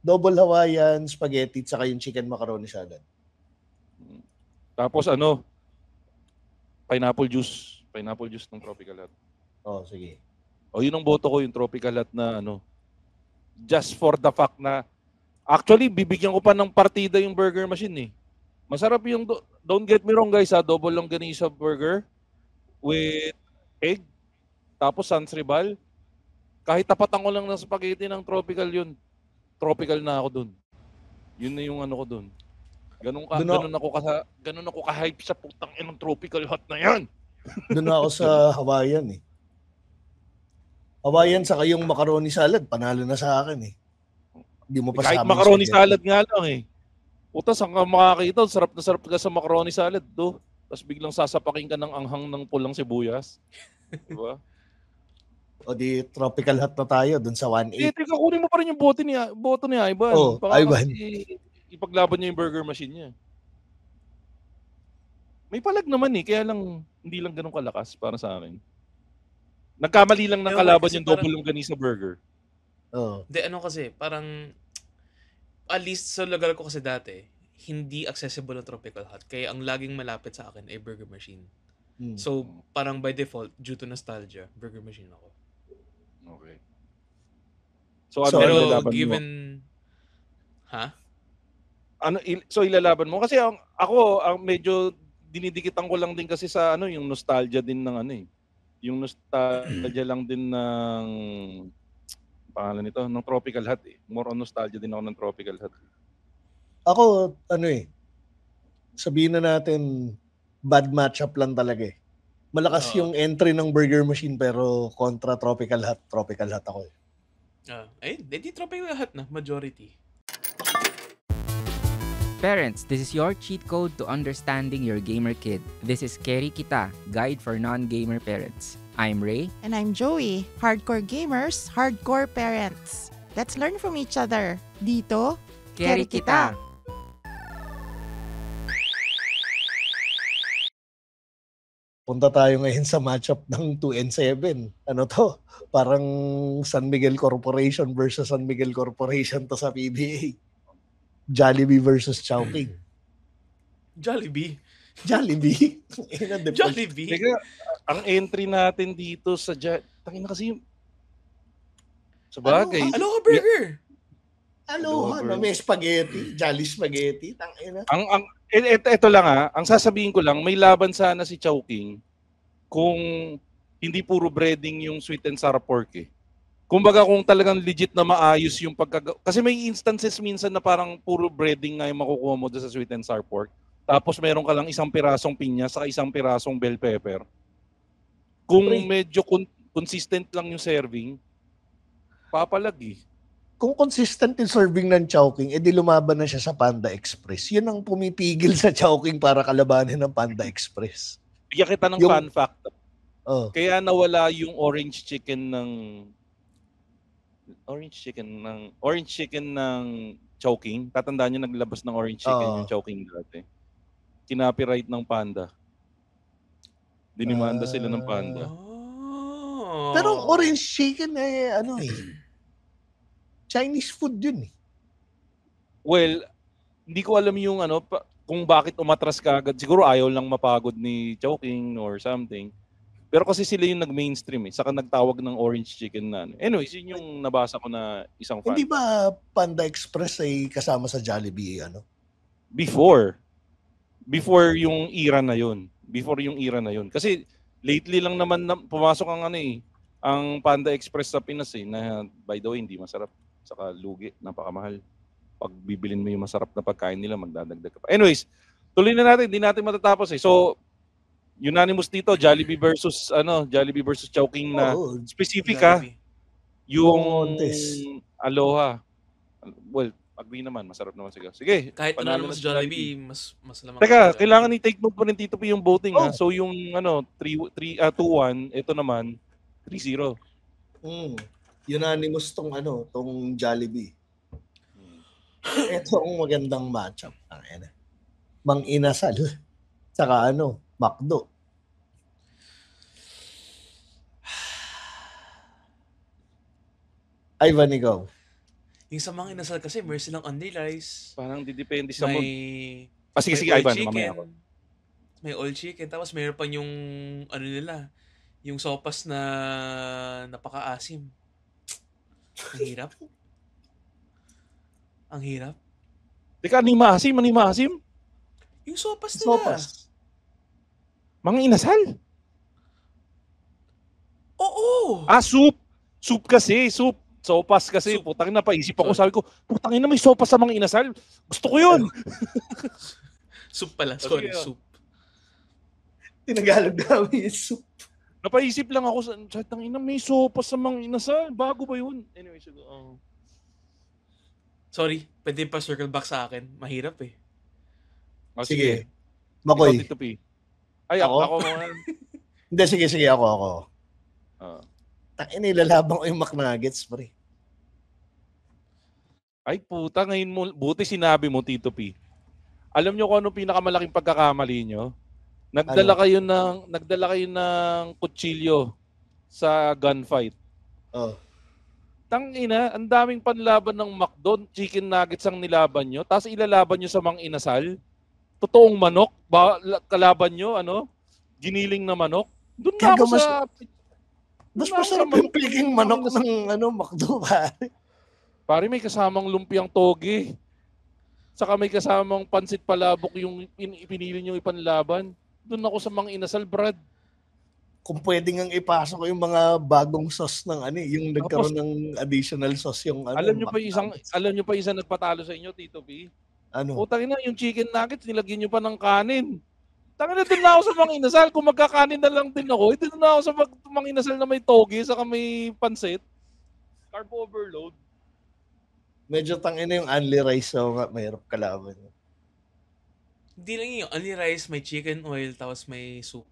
Double Hawaiian, spaghetti, saka yung chicken macaroni salad. Tapos pineapple juice. Pineapple juice ng Tropical Hut. Oh, sige. O yun ang boto ko, yung Tropical Hut na just for the fact na actually bibigyan ko pa ng partida yung burger machine eh. Masarap yung don't get me wrong guys, double longganisa burger with egg tapos sans ribal. Kahit tapatan ko lang ng spaghetti ng Tropical yun. Tropical na ako dun. Yun na yung ko dun. Ganun ako ka-hype sa putang inang Tropical Hut na yan. Doon ako sa Hawaiian eh. Hawaiian saka yung macaroni salad, panalo na sa akin eh. Hindi mo pa Kahit sama yung macaroni spaghetti. salad nga lang eh. Puta, saan ka makakita? Sarap na sarap ka sa macaroni salad do. Tapos biglang sasapakin ka ng anghang ng pulang sibuyas. Diba? O di Tropical Hut na tayo doon sa 1-8. Teka, kunin mo pa rin yung boto ni Ivan. Oh, Baka Ivan. kasi ipaglaban niya yung burger machine niya. May palag naman eh, kaya lang hindi lang ganun kalakas para sa akin. Nagkamali lang ng kalaban yung double longganisa burger. Oh. Hindi, kasi, parang, at least sa lugar ko kasi dati, hindi accessible ang Tropical Hut. Kaya ang laging malapit sa akin ay Burger Machine. So, parang by default, due to nostalgia, Burger Machine ako. Okay. So, Pero ilalaban given... mo? Ha? So, ilalaban mo? Kasi ako, medyo dinidikitan ko lang din kasi sa yung nostalgia din ng yung nostalgia lang din ng pangalan nito, ng Tropical Hut eh. More on nostalgia din ako ng Tropical Hut. Ako, sabihin na natin, bad matchup lang talaga eh. Malakas yung entry ng Burger Machine pero kontra Tropical Hut ako eh. Hindi Tropical Hut na, majority. Parents, this is your cheat code to understanding your gamer kid. This is Keri Kita, guide for non-gamer parents. I'm Ray. And I'm Joey. Hardcore gamers, hardcore parents. Let's learn from each other. Dito, Keri Kita. Punta tayo ngayon sa matchup ng 2 and 7. Ano to? Parang San Miguel Corporation versus San Miguel Corporation to sa PBA. Jollibee versus Chowking. Jollibee? Jollibee? Jollibee? Teka, ang entry natin dito sa tangina kasi sa bagay. Aloha Burger! Aloha na may spaghetti. Jolly spaghetti. Tangina. Ito lang ang sasabihin ko lang, may laban sana si Chowking kung hindi puro breading yung sweet and sour pork eh. Kumbaga kung talagang legit na maayos yung kasi may instances minsan na parang puro breading nga yung makukuha mo sa sweet and sour pork. Tapos meron ka lang isang pirasong pinya saka isang pirasong bell pepper. Kung medyo consistent lang yung serving, papalag eh. Kung consistent yung serving ng Chowking, edi lumaban na siya sa Panda Express. Yun ang pumipigil sa Chowking para kalabanin ng Panda Express. Bigyan kita ng fun fact. Kaya nawala yung orange chicken ng Chowking. Tatandaan niyo naglabas ng orange chicken yung Chowking dati. Kinopyright ng Panda. Dinimanda sila ng Panda. Pero orange chicken Chinese food yun eh. Well, hindi ko alam yung kung bakit umatras ka agad. Siguro ayaw lang mapagod ni Chowking or something. Pero kasi sila yung nag-mainstream saka nagtawag ng orange chicken na. Anyways, yun yung nabasa ko na isang fan. Hindi ba Panda Express ay kasama sa Jollibee Before yung era na yun. Kasi lately lang naman pumasok ang ang Panda Express sa Pinas na by the way hindi masarap saka lugi, napakamahal. Pag bibilin mo yung masarap na pagkain nila, magdadagdag ka pa. Anyways, tuloy na natin, hindi natin matatapos So, unanimous dito, Jollibee versus Chowking na specific yung Aloha. Well, agree naman, masarap naman siguro. Sige. Kahit ano naman sa Jollibee, mas lamang. Teka, kailangan i-take note pa rin Tito P yung voting So yung 2-1, ito naman 3-0. Unanimous tong Jollibee. Ito ang magandang matchup. Mang Inasal saka McDo. Ivan, ikaw. Yung sa Mang Inasal kasi, meron silang only rice. Parang didepende sa mood. Sige, may Ivan, chicken, mamaya ako. May all chicken. Tapos meron pa yung, yung sopas na napaka-asim. Ang hirap. Ang hirap. Teka, ni maasim? Yung sopas nila. Mga Inasal? Oo! Soup! Soup kasi, soup. Sopas kasi, putang ina, paisip ako. Sabi ko, putang ina, may sopas sa Mga Inasal. Gusto ko yun. Soup pala, sorry, soup. Tinagalog namin yung soup. Napaisip lang ako sa tangina, may sopas sa Mga Inasal. Bago ba yun? Anyway, sorry, pwede pa circle back sa akin. Mahirap Sige. Makoy. Ako muna. Hindi, sige, ako. Ilalabang ko yung McNuggets, pre. Ay, puta, ngayon mo, buti sinabi mo, Tito P. Alam nyo kung anong pinakamalaking pagkakamali nyo? Nagdala kayo ng kutsilyo sa gunfight. Tangina, ang daming panlaban ng McDo, chicken nuggets ang nilaban nyo, tapos ilalaban nyo sa Mang Inasal. Totoong manok, kalaban nyo, giniling na manok. Doon na ako sa... Mas masarap yung piging manok ng McDo, pare. Pare, may kasamang lumpiang toge. Saka may kasamang pansit palabok yung pinili nyo ipanlaban. Doon ako sa Mang Inasal, Brad. Kung pwede ngang ipasok ko yung mga bagong sauce ng yung nagkaroon ng additional sauce yung alam nyo pa isang nagpatalo sa inyo, Tito P? Utangin na, yung chicken nuggets, nilagyan nyo pa ng kanin. Tangin na, doon na ako sa Mang Inasal. Kung magkakanin na lang din ako, doon na ako sa Mang Inasal na may toge, saka may pansit. Carb overload. Medyo tangin na yung only rice, so mahirap kalaban. Hindi lang yung only rice, may chicken oil, tapos may soup.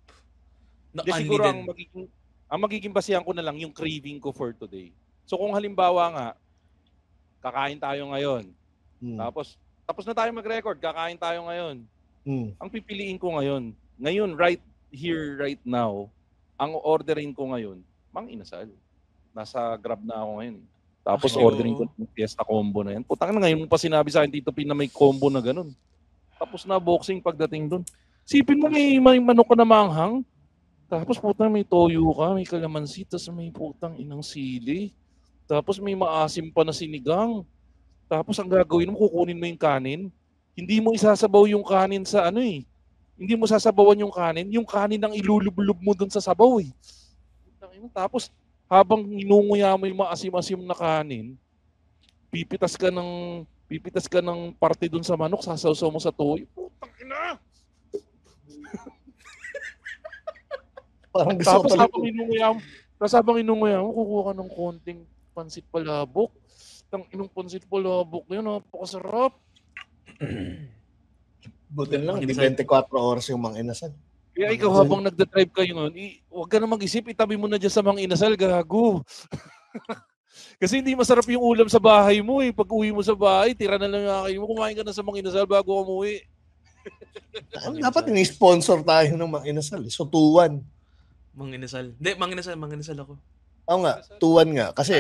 Siguro ang magiging basihan ko na lang yung craving ko for today. So kung halimbawa nga, kakain tayo ngayon, tapos na tayo mag-record, kakain tayo ngayon. Ang pipiliin ko ngayon, right here, right now, ang orderin ko ngayon, Mang Inasal. Nasa Grab na ako ngayon. Tapos ordering ko yung Fiesta combo na yan. Putang na, ngayon mo pa sinabi sa akin, Tito P, na may combo na ganun. Tapos na boxing pagdating dun. Sipin mo may manok ka na manghang. Tapos putang may toyo ka, may kalamansi, tapos may putang inang sili. Tapos may maasim pa na sinigang. Tapos ang gagawin mo, kukunin mo yung kanin. Hindi mo isasabaw yung kanin sa Hindi mo sasabawan yung kanin. Yung kanin ang ilulublob mo dun sa sabaw Tapos habang inunguya mo yung maasim-asim na kanin, pipitas ka ng parte dun sa manok, sasawsaw mo sa toyo. Putang ina! Parang gusto Tapos habang inunguya mo, kukuha ka ng konting pansit palabok. Inong pansit palabok yun, napakasarap. Buti lang, di 24 oras yung Mang Inasal. Kaya ikaw habang nagda-drive kayo ngayon, huwag ka na mag-isip, itabi mo na dyan sa Mang Inasal, gago. Kasi hindi masarap yung ulam sa bahay mo Pag uwi mo sa bahay, tira na lang kayo mo, kumain ka na sa Mang Inasal bago umuwi. Dapat ini-sponsor tayo ng Mang Inasal. So, 2-1. Mang Inasal. Hindi, Mang Inasal ako. Oo nga, 2-1 nga. Kasi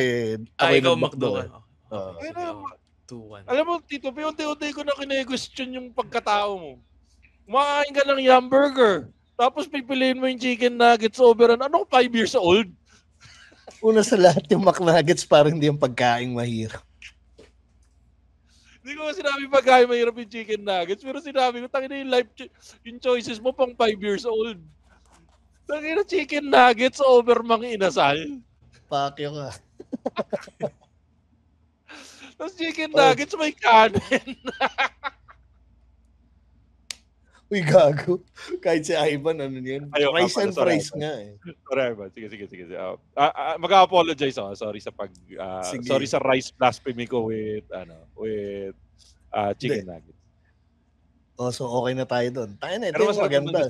ikaw McDo. 2-1. Alam mo, Tito, unti-unti ko na kine-question yung pagkatao mo. Kumakain ka ng hamburger, tapos pipiliin mo yung chicken nuggets over ano, 5 years old? Una sa lahat, yung McNuggets parang hindi yung pagkain mahirap. Hindi ko sinabi pagkain mahirap yung chicken nuggets, pero sinabi ko, tangina yung choices mo pang 5 years old. Tangina chicken nuggets over mang inasal. Pakyo ka. Tapos chicken nuggets may kanin. Uy, gago. Kahit si Ivan, ano yun? Ayoko, Rice and sorry, fries nga eh. Sorry, Ivan. Sige. Mag-apologize ako. Sige. Sorry sa rice blasphemy ko with chicken nuggets. Oh, so okay na tayo doon. Tayo na, ito Pero yung maganda.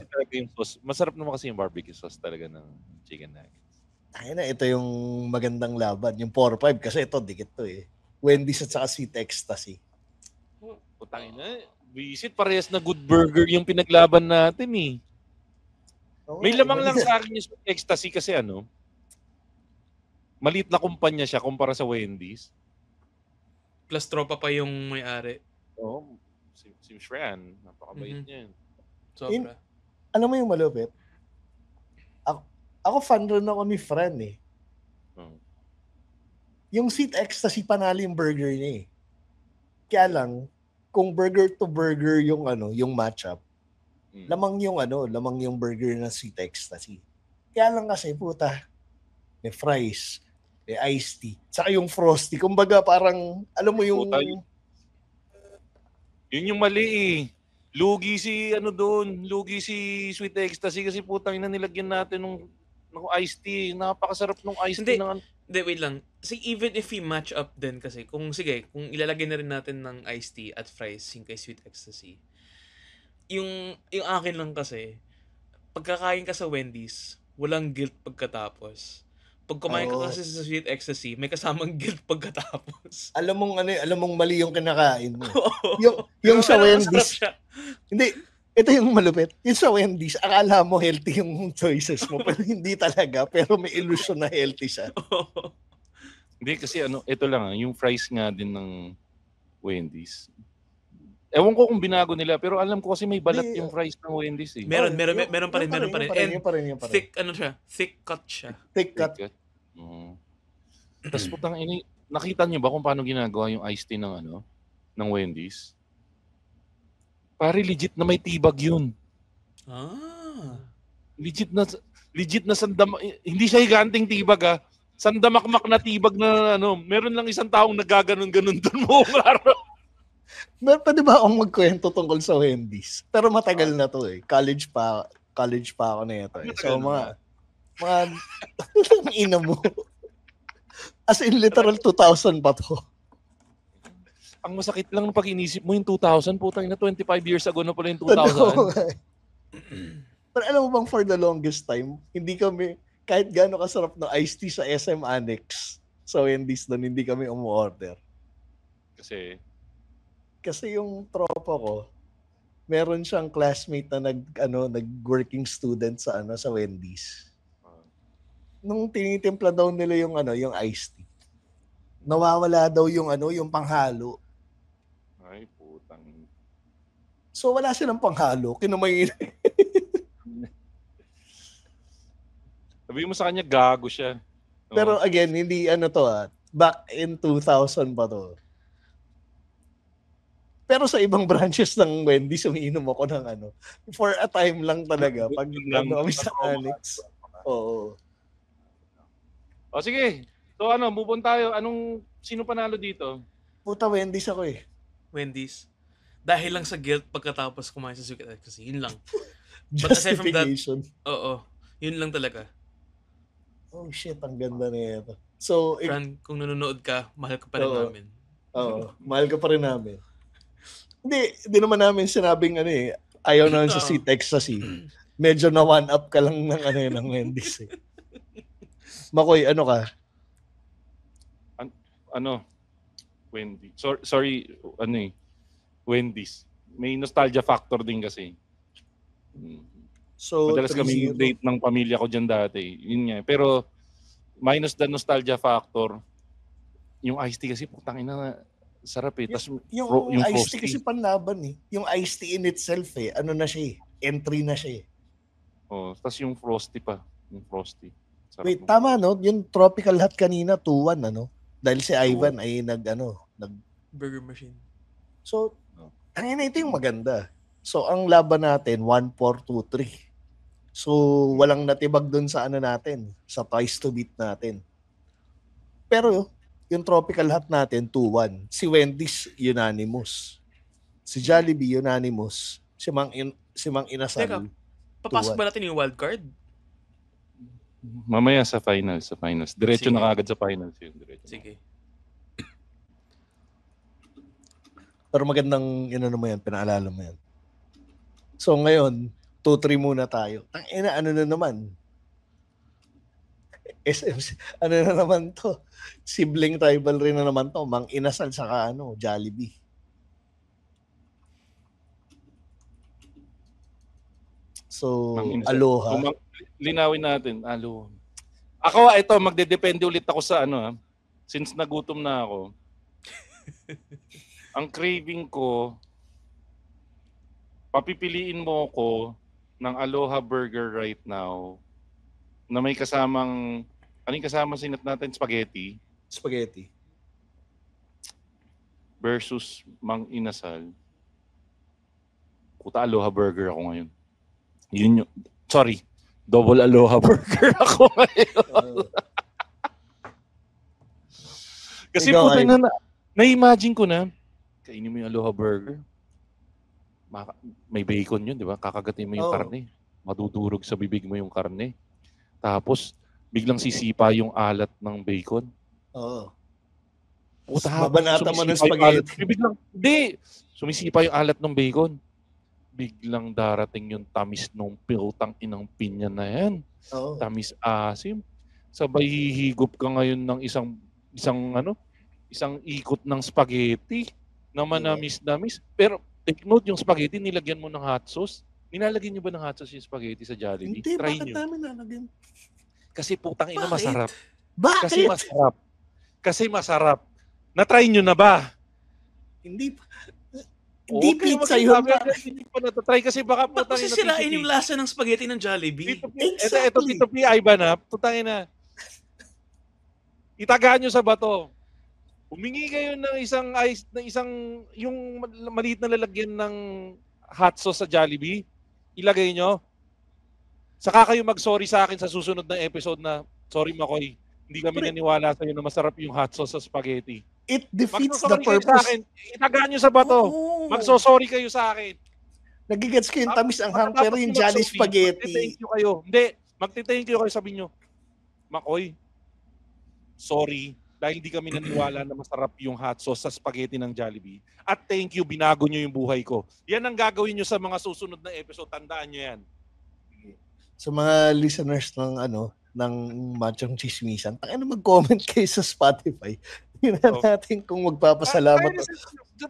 Masarap naman kasi yung barbecue sauce talaga ng chicken nuggets. Tayo na, ito yung magandang laban. Yung 4-5 kasi ito, dikit to eh. Wendy's at saka Sweet Ecstasy. Putangin na. Visit, parehas na good burger yung pinaglaban natin eh. Oh, May lamang lang sa akin yung Sweet Ecstasy kasi maliit na kumpanya siya kumpara sa Wendy's. Plus tropa pa yung may-ari. Oo. Si Shran. Napakabait niya. Sobra. Alam mo yung malupit? Ako fan rin ako ni Fran eh. Yung Sweet Ecstasy panalo yung burger niya eh. Kaya lang, kung burger to burger yung yung matchup, lamang yung burger na Sweet Ecstasy. Kaya lang kasi puta, may fries, may iced tea, saka yung frosty. Kumbaga parang alam mo yung puta, yun yung mali eh. Lugi si Sweet Ecstasy kasi putang ina nilagyan natin ng iced tea. Napakasarap ng iced tea ng Hindi, wait lang. Even if we match up din kasi, kung ilalagay na rin natin ng iced tea at fries yung kay Sweet Ecstasy, yung akin lang kasi, pagkakain ka sa Wendy's, walang guilt pagkatapos. Pag kumain ka kasi sa Sweet Ecstasy, may kasamang guilt pagkatapos. Alam mong mali yung kinakain mo. yung sa Wendy's. Hindi, ito yung malupit. Yung sa Wendy's, akala mo healthy yung choices mo, pero hindi talaga. Pero may illusion na healthy siya. Hindi kasi ito lang yung fries nga din ng Wendy's. Ewan ko kung binago nila, pero alam ko kasi may balat yung fries ng Wendy's eh. Meron pa rin. Yung pa rin. Thick, thick cut siya. Thick cut. Tapos putang ini, nakita niyo ba kung paano ginagawa yung iced tea ng Wendy's? Pare, legit na may tibag yun. Legit na hindi siya higanting tibag sandamakmak na tibag na meron lang isang taong nagaganon-ganon doon mo araw. Pwede ba akong magkwento tungkol sa Wendy's? Pero matagal na to eh. College pa ako na ito eh. So mga ina mo. As in literal 2000 pa to. Ang masakit lang pag inisip mo yung 2000, putang ina 25 years ago na pala yung 2000. Pero alam mo bang for the longest time, hindi kami, kahit gaano kasarap ng iced tea sa SM Annex, sa Wendy's doon, hindi kami umu-order. Kasi yung tropa ko, meron siyang classmate na nag-working student sa Wendy's. Nung tinitimpla daw nila yung iced tea, nawawala daw yung panghalo. Ay, putang. So wala silang panghalo, kinumay. Sabi mo sa kanya gago siya. Pero again, hindi back in 2000 pa to. Pero sa ibang branches ng Wendy's, umiinom ako ng for a time lang talaga. Pag kami sa Annex. Oo. O sige. So move on tayo. Sino panalo dito? Puta, Wendy's ako eh. Wendy's. Dahil lang sa guilt pagkatapos kumain sa Sweet Ecstasy. Yun lang. But aside from that, yun lang talaga. Oh shit, ang ganda na ito. So, Fran, kung nanonood ka, mahal ka pa rin namin. Oo, mahal ka pa rin namin. Hindi naman namin sinabing ayaw naman sa Sweet Ecstasy. Medyo na one-up ka lang ng Wendy's eh. Makoy, ka? Wendy's. Sorry, Wendy's. May nostalgia factor din kasi. So, madalas kami date ng pamilya ko dyan dati. Yun nga. Pero, minus the nostalgia factor, yung iced tea kasi, putang ina, Sarap eh. Tas Yung yung iced tea frosty. kasi panlaban eh. Yung iced tea in itself eh. Ano na siya eh. Entry na siya eh. Oh, tas yung frosty pa. Yung frosty. Sarap Wait, ng tama frosty. no? Yung tropical hot kanina, 2-1 ano? Dahil si Ivan ay nag Burger machine. So, na ito yung maganda. So, ang laban natin, 1-4-2-3. So, walang natibag dun sa ano natin, sa twice to beat natin. Pero, yung tropical hot natin, 2-1. Si Wendy's, unanimous. Si Jollibee, unanimous. Si Mang Inasal, Teka, papasok 2-1. ba natin yung wild card? Mamaya sa finals. Diretso Sige. na kagad sa finals yun. Diretso. Sige. Pero magandang, mo yan, pinaalala mo yan. So, ngayon, 2-3 muna tayo. Ano na naman? SMC, ano na naman to? Sibling rivalry na naman to. Mang Inasal saka Jollibee. So, Aloha. So, linawin natin. Aloha. Ako, ito, magdedepende ulit ako sa since nagutom na ako. Ang craving ko, papipiliin mo ko ng Aloha Burger right now na may kasamang, ano yung kasama sinat natin? Spaghetti versus Mang Inasal. Puta, Aloha Burger ako ngayon. Yun yung, sorry, double Aloha Burger ako ngayon. Kasi Ikaw, puta na-imagine ko na, kainin mo yung Aloha Burger. May bacon yun, di ba? Kakagatin mo yung karne. Madudurog sa bibig mo yung karne. Tapos, biglang sisipa yung alat ng bacon. Oo. Puta, Babanata mo ng spaghetti. Biglang, hindi. Sumisipa yung alat ng bacon. Biglang darating yung tamis ng piltang inang pinya na yan. Oo. Tamis asim. Sabay hihigop ka ngayon ng isang ikot ng spaghetti na manamis-namis. Pero take note, yung spaghetti nilagyan mo ng hot sauce. Nilalagyan niyo ba ng hot sauce yung spaghetti sa Jollibee? Hindi, Try bakit niyo. namin nalagyan? Kasi putang ina Bakit? masarap. Bakit? Kasi masarap. Na-try niyo na ba? Hindi pizza Okay, yun. hindi pa na-try kasi baka Ba't putang kasi ina. sirain yung lasa ng spaghetti ng Jollibee? Ito, Tito P. Ivan ha. Putang ina. Itagaan nyo sa bato. Humingi kayo ng yung maliit na lalagyan ng hot sauce sa Jollibee. Ilagay nyo. Saka kayo mag-sorry sa akin sa susunod na episode na, sorry Makoy, hindi kami naniwala sa'yo na masarap yung hot sauce sa spaghetti. It defeats the Magsosorry kayo sa purpose. akin. Itagaan nyo sa bato. Magsosorry kayo sa akin. Nagigets ko yung tamis ang hang, pero yung Jolly Spaghetti. Magte-thank you kayo. Hindi. Magte-thank you kayo. Sabi nyo, Makoy, sorry dahil hindi kami naniwala na masarap yung hot sauce sa spaghetti ng Jollibee. At thank you, binago nyo yung buhay ko. Yan ang gagawin nyo sa mga susunod na episode. Tandaan nyo yan. Sa mga listeners ng Machong Chismisan, mag-comment kayo sa Spotify. Tingnan natin kung magpapasalamat.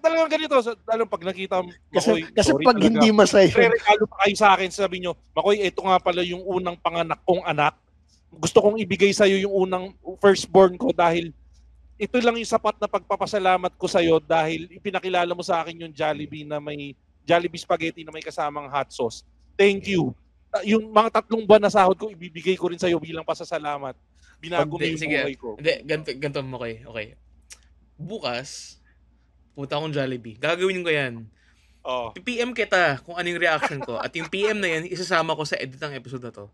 Talagang ganito. Pag nakita mo, Makoy, Kasi sorry pag talaga. hindi masaya. Regalo pa kayo sa akin, sabi nyo, Makoy, ito nga pala yung unang panganak kong anak. Gusto kong ibigay sa'yo yung unang firstborn ko dahil ito lang yung sapat na pagpapasalamat ko sa'yo dahil ipinakilala mo sa akin yung Jollibee na may Jollibee spaghetti na may kasamang hot sauce. Thank you. Yung mga 3 buwan na sahod ko, ibibigay ko rin sa'yo bilang pasasalamat. Binago mo yung buhay ko. Hindi, ganito mo, okay. Bukas, punta akong Jollibee. Gagawin ko yan. Oh. PM kita kung anong reaction ko. At yung PM na yan, isasama ko sa edit ng episode na to.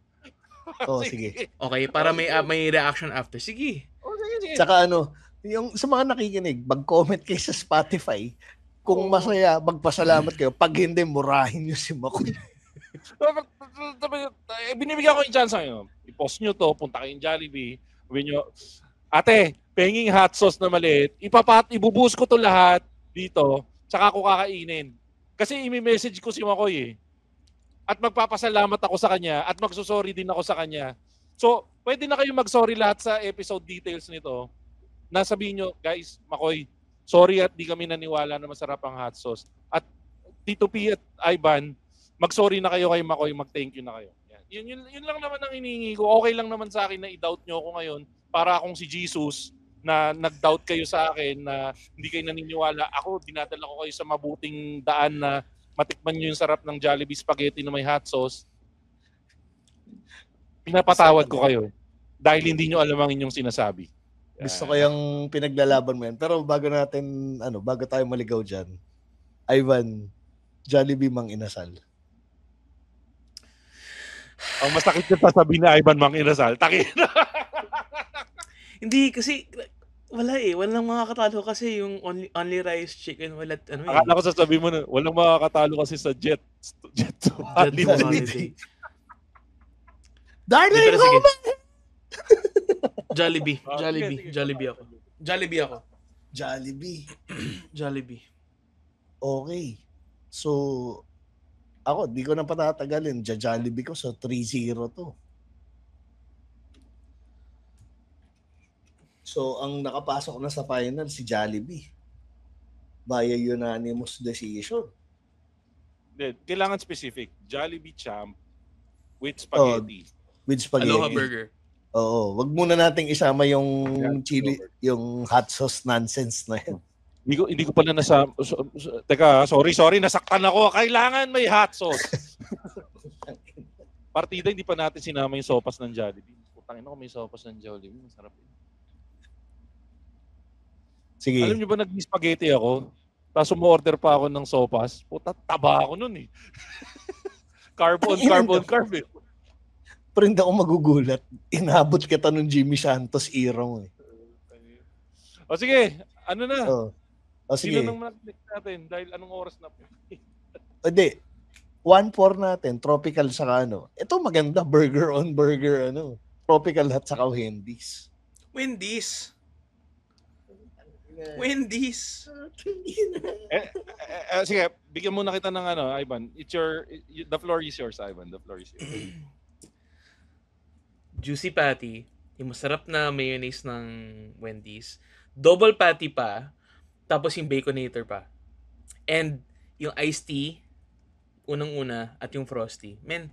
Sige. Okay, para may reaction after. Sige. Sige. Tsaka yung sa mga nakikinig, mag-comment kayo sa Spotify. Kung masaya, magpasalamat kayo. Pag hindi, murahin nyo si Makoy. Binibigyan ko yung chance ngayon. I-post nyo to, punta kayong Jollibee. Sabihin nyo, ate, penging hot sauce na maliit. Ibubuhos ko to lahat dito, tsaka ako kakainin. Kasi imi-message ko si Makoy eh. At magpapasalamat ako sa kanya at magsusorry din ako sa kanya. So, pwede na kayo mag-sorry lahat sa episode details nito. Nasabihin nyo, guys, Makoy, sorry at di kami naniwala na masarap ang hot sauce. At Tito P at Ivan, mag-sorry na kayo kay Makoy, mag-thank you na kayo. Yan. Yun lang naman ang hinihingi ko. Okay lang naman sa akin na i-doubt nyo ako ngayon para akong si Jesus na nag-doubt kayo sa akin na hindi kayo naniniwala. Ako, dinadala ko kayo sa mabuting daan na matikman nyo yung sarap ng Jollibee spaghetti na may hot sauce. Pinapatawad ko kayo dahil hindi nyo alam ang inyong sinasabi. Gusto ko yung pinaglalaban mo yan. Pero bago tayo maligaw dyan, Ivan, Jollibee Mang Inasal. Ang masakit na sasabihin na Ivan Mang Inasal, takin. Hindi, kasi wala eh. Walang makakatalo kasi yung only rice chicken. Wala, Akala ko sasabihin mo na, walang makakatalo kasi sa Jet to Holiday. Darling, sige. Jollibee. Jollibee ako. Jollibee. Okay. So, ako, di ko na patatagalin. Jollibee ko, so 3-0 to. So, ang nakapasok na sa final, si Jollibee. Via unanimous decision. Kailangan specific. Jollibee champ with spaghetti. With spaghetti. Aloha burger. Oo. Wag muna nating isama yung chili, yung hot sauce nonsense na yan. Hindi ko pala teka, sorry, nasaktan ako. Kailangan may hot sauce. Partida, hindi pa natin sinama yung sopas ng Jollibee. Putangin ako, may sopas ng Jollibee. Masarap yun. Sige. Alam niyo ba, nag-spaghetti ako, tapos umorder pa ako ng sopas. Puta, taba ako nun eh. Carb eh. Pero hindi ako magugulat. Inabot kita nung Jimmy Santos era mo eh. O sige, ano na? O sige. Sino nang next natin? Dahil anong oras na po? Hindi. 1-4 natin. Tropical saka ano. Ito maganda. Burger on burger ano. Tropical Hut saka Wendy's. Sige, bigyan muna kita ng ano, Ivan. The floor is yours, Ivan. The floor is yours. Juicy patty, yung masarap na mayonnaise ng Wendy's, double patty pa, tapos yung baconator pa. And yung iced tea, unang-una, at yung frosty. Men,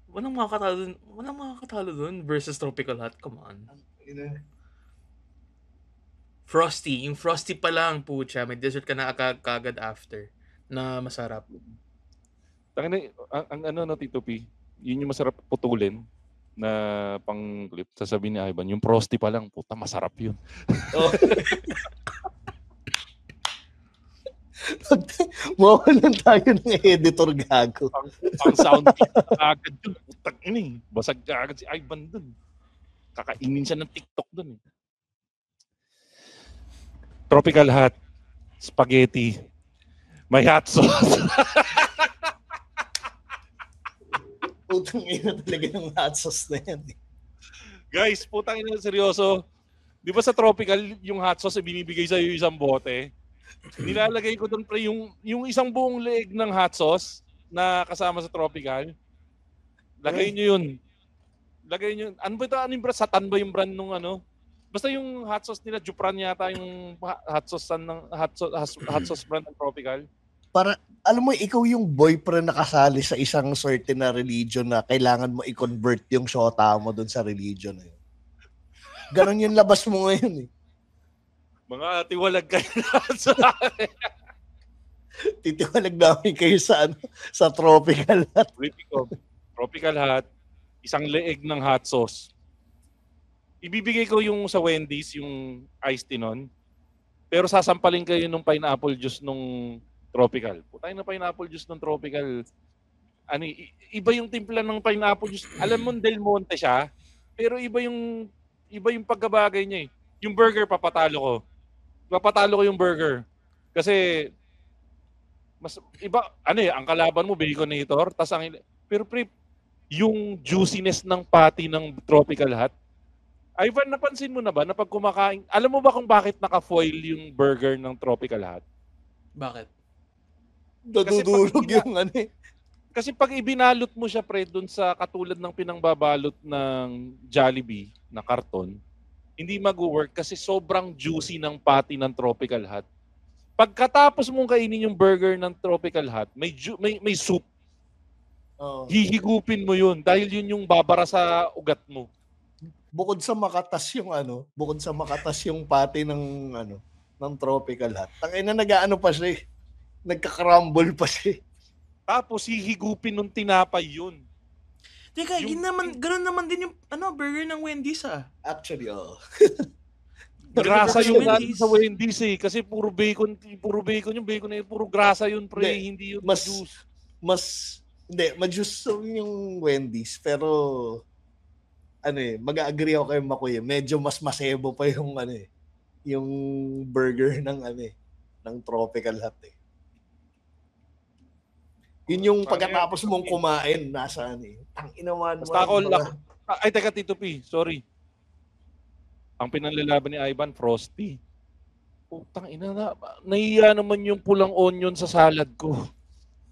walang makakatalo dun versus Tropical Hut. Come on. Frosty. Yung frosty pa lang, pucha. May dessert ka na kagad after na masarap. Ang ano, Tito P, yun yung masarap putulin na pang clip. Sasabihin ni Ivan, yung frosty pa lang, puta, masarap yun. Mawalan tayo ng editor gago. Ang sound agad yun. Putang ini. Basag agad si Ivan dun. Kakainin siya ng TikTok dun. Tropical Hut, spaghetti, may hot sauce. Putang ina talaga ng hot sauce na yan. Guys, putang ina, seryoso. Di ba sa Tropical, yung hot sauce binibigay sa'yo yung isang bote? Nilalagay ko doon pre yung isang buong leeg ng hot sauce na kasama sa Tropical. Lagay nyo yun. Ano ba ito? Ano yung brand? Satan ba yung brand nung ano? Basta yung hot sauce nila, Jupran yata yung hot sauce brand ng Tropical. Para, alam mo, ikaw yung boyfriend na kasali sa isang certain na religion na kailangan mo i-convert yung shota mo dun sa religion na yun. Ganon yung labas mo ngayon eh. Mga tiwalag kayo sa akin. Titiwalag namin kayo sa Tropical Hut. Tropical Hut, isang leeg ng hot sauce. Ibibigay ko yung sa Wendy's, yung iced tea nun. Pero sasampalin kayo nung pineapple juice nung Tropical. Putay na pineapple juice ng Tropical. Iba yung timpla ng pineapple juice. Alam mo, Del Monte siya. Pero iba yung pagkabagay niya eh. Yung burger, papatalo ko yung burger. Kasi, mas iba, ang kalaban mo, baconator, pero pre, yung juiciness ng patty ng Tropical Hut, Ivan, napansin mo na ba na pag kumakain, alam mo ba kung bakit naka-foil yung burger ng Tropical Hut? Bakit? Nadudurog yung Kasi pag ibinalot mo siya pre dun sa katulad ng pinangbabalot ng Jollibee na karton, hindi mag-work kasi sobrang juicy ng patty ng Tropical Hut. Pagkatapos mong kainin yung burger ng Tropical Hut, may soup. Oh. Hihigupin mo yun dahil yun yung babara sa ugat mo. bukod sa makatas yung pati ng ng tropical hut. Tangina nag-aano pa siya. Nagka-crumble pa siya. Tapos hihigupin nung tinapay yun. Teka, ganun naman din yung burger ng Wendy's Actually, Grasa yung Wendy's. sa Wendy's kasi puro bacon yung bacon na yun, puro grasa yun pre, hindi yun juice. Ma-juice yung Wendy's, pero mag-agree ako kay Makoy. Medyo mas masebo pa yung yung burger ng Tropical Hut Yun yung pagkatapos mong kumain, nasaan Tang-inaman mo. Basta ako ay teka Tito P, sorry. Ang pinanlalaban ni Ivan, Frosty. Putang ina na, nahiya naman yung pulang onion sa salad ko.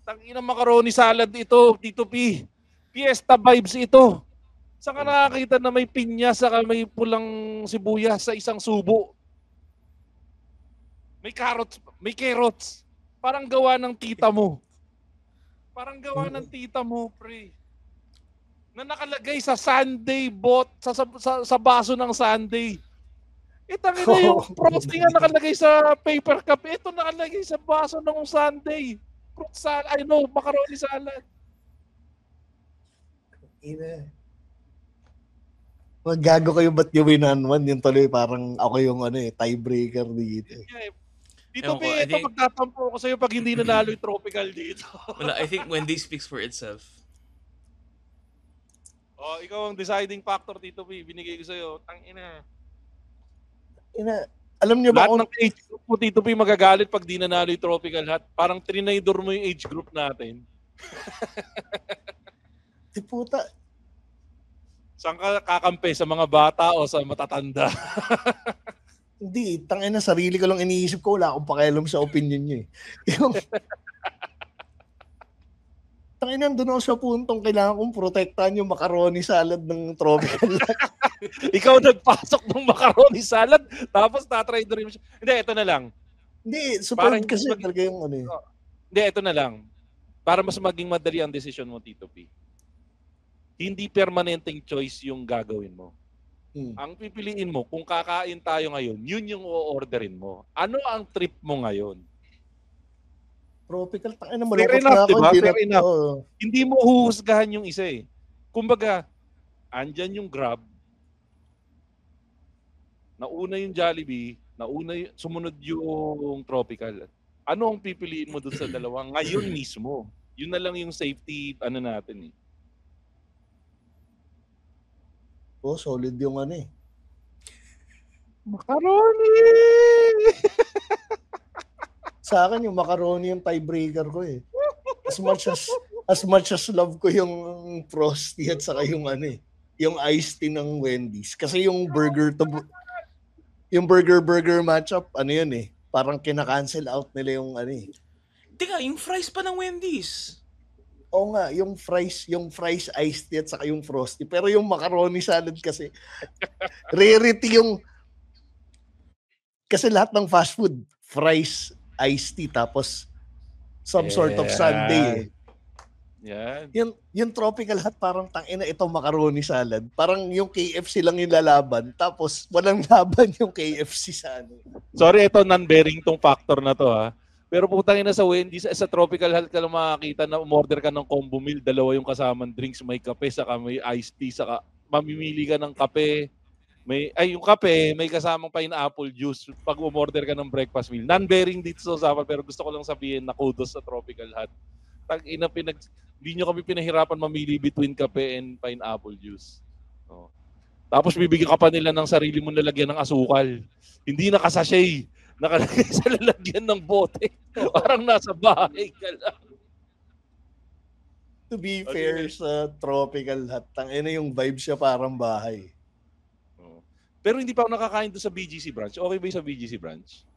Tangina macaroni salad ito, Tito P. Fiesta vibes ito. Saan ka nakakita na may pinya saka may pulang sibuyas sa isang subo? May carrots. Parang gawa ng tita mo. Pre. Na nakalagay sa sundae sa baso ng sundae. Tangina yung frosting na nakalagay sa paper cup. Ito nakalagay sa baso ng sundae. Fruit salad, macaroni salad. Magago kayo ba't yung winan-one? Yung tuloy parang ako yung tiebreaker dito. Dito pa ito magtatampo ko sa'yo pag hindi nanalo yung tropical dito. Wala, I think Wendy speaks for itself. Ikaw ang deciding factor, Tito P. Binigay ko sa'yo. Tangina. Alam niyo ba lahat ng age group mo, Tito P, magagalit pag di nanalo yung tropical hut. Parang trinidor mo yung age group natin. Di puta. Saan ka kakampi? Sa mga bata o sa matatanda? Hindi, tangina sarili ko lang iniisip ko, wala akong pakialam sa opinion niyo Yung tangina doon ako sa puntong kailangan kong protektahan yung macaroni salad ng tropical. Ikaw nagpasok ng macaroni salad, tapos tatry rin mo siya. Hindi, ito na lang. Hindi, super kasi talaga yung Hindi, ito na lang. Para mas maging madali ang desisyon mo, Tito P. Hindi permanenteng choice yung gagawin mo. Ang pipiliin mo, kung kakain tayo ngayon, yun yung o-orderin mo. Ano ang trip mo ngayon? Tropical, malungkot na ako. Fair enough. Hindi mo huhusgahan yung isa Kumbaga, andyan yung Grab, nauna yung Jollibee, sumunod yung Tropical. Ano ang pipiliin mo dun sa dalawa ngayon mismo? Yun na lang yung safety natin solid yung Macaroni! Sa akin yung macaroni yung tiebreaker ko As much as love ko yung Frosty at saka yung yung iced tea ng Wendy's. Kasi yung burger matchup, parang kina-cancel out nila yung Teka, yung fries pa ng Wendy's. Oo nga, yung fries iced tea at saka yung Frosty. Pero yung macaroni salad kasi, rarity yung, kasi lahat ng fast food, fries, iced tea, tapos some sort of sundae Yung Tropical Hut parang tangina ito macaroni salad. Parang yung KFC lang yung lalaban, tapos walang laban yung KFC sa Sorry, ito non-bearing tong factor na to Pero putang ina sa Wendy's, sa Tropical Hut ka lang makakita na umorder ka ng combo meal, dalawa yung kasamang drinks, may kape, saka may iced tea, saka mamimili ka ng kape. Yung kape, may kasamang pineapple juice pag umorder ka ng breakfast meal. Non-bearing dito sa usapan, pero gusto ko lang sabihin na kudos sa Tropical Hut. Hindi nyo kami pinahirapan mamili between kape and pineapple juice. Tapos bibigyan ka pa nila ng sarili mo nalagyan ng asukal. Hindi nakasachet. Nakalagay sa lalagyan ng bote. Parang nasa bahay ka lang. To be fair sa Tropical Hut, yung vibe siya parang bahay. Pero hindi pa ako nakakain doon sa BGC branch. Okay ba yung sa BGC branch?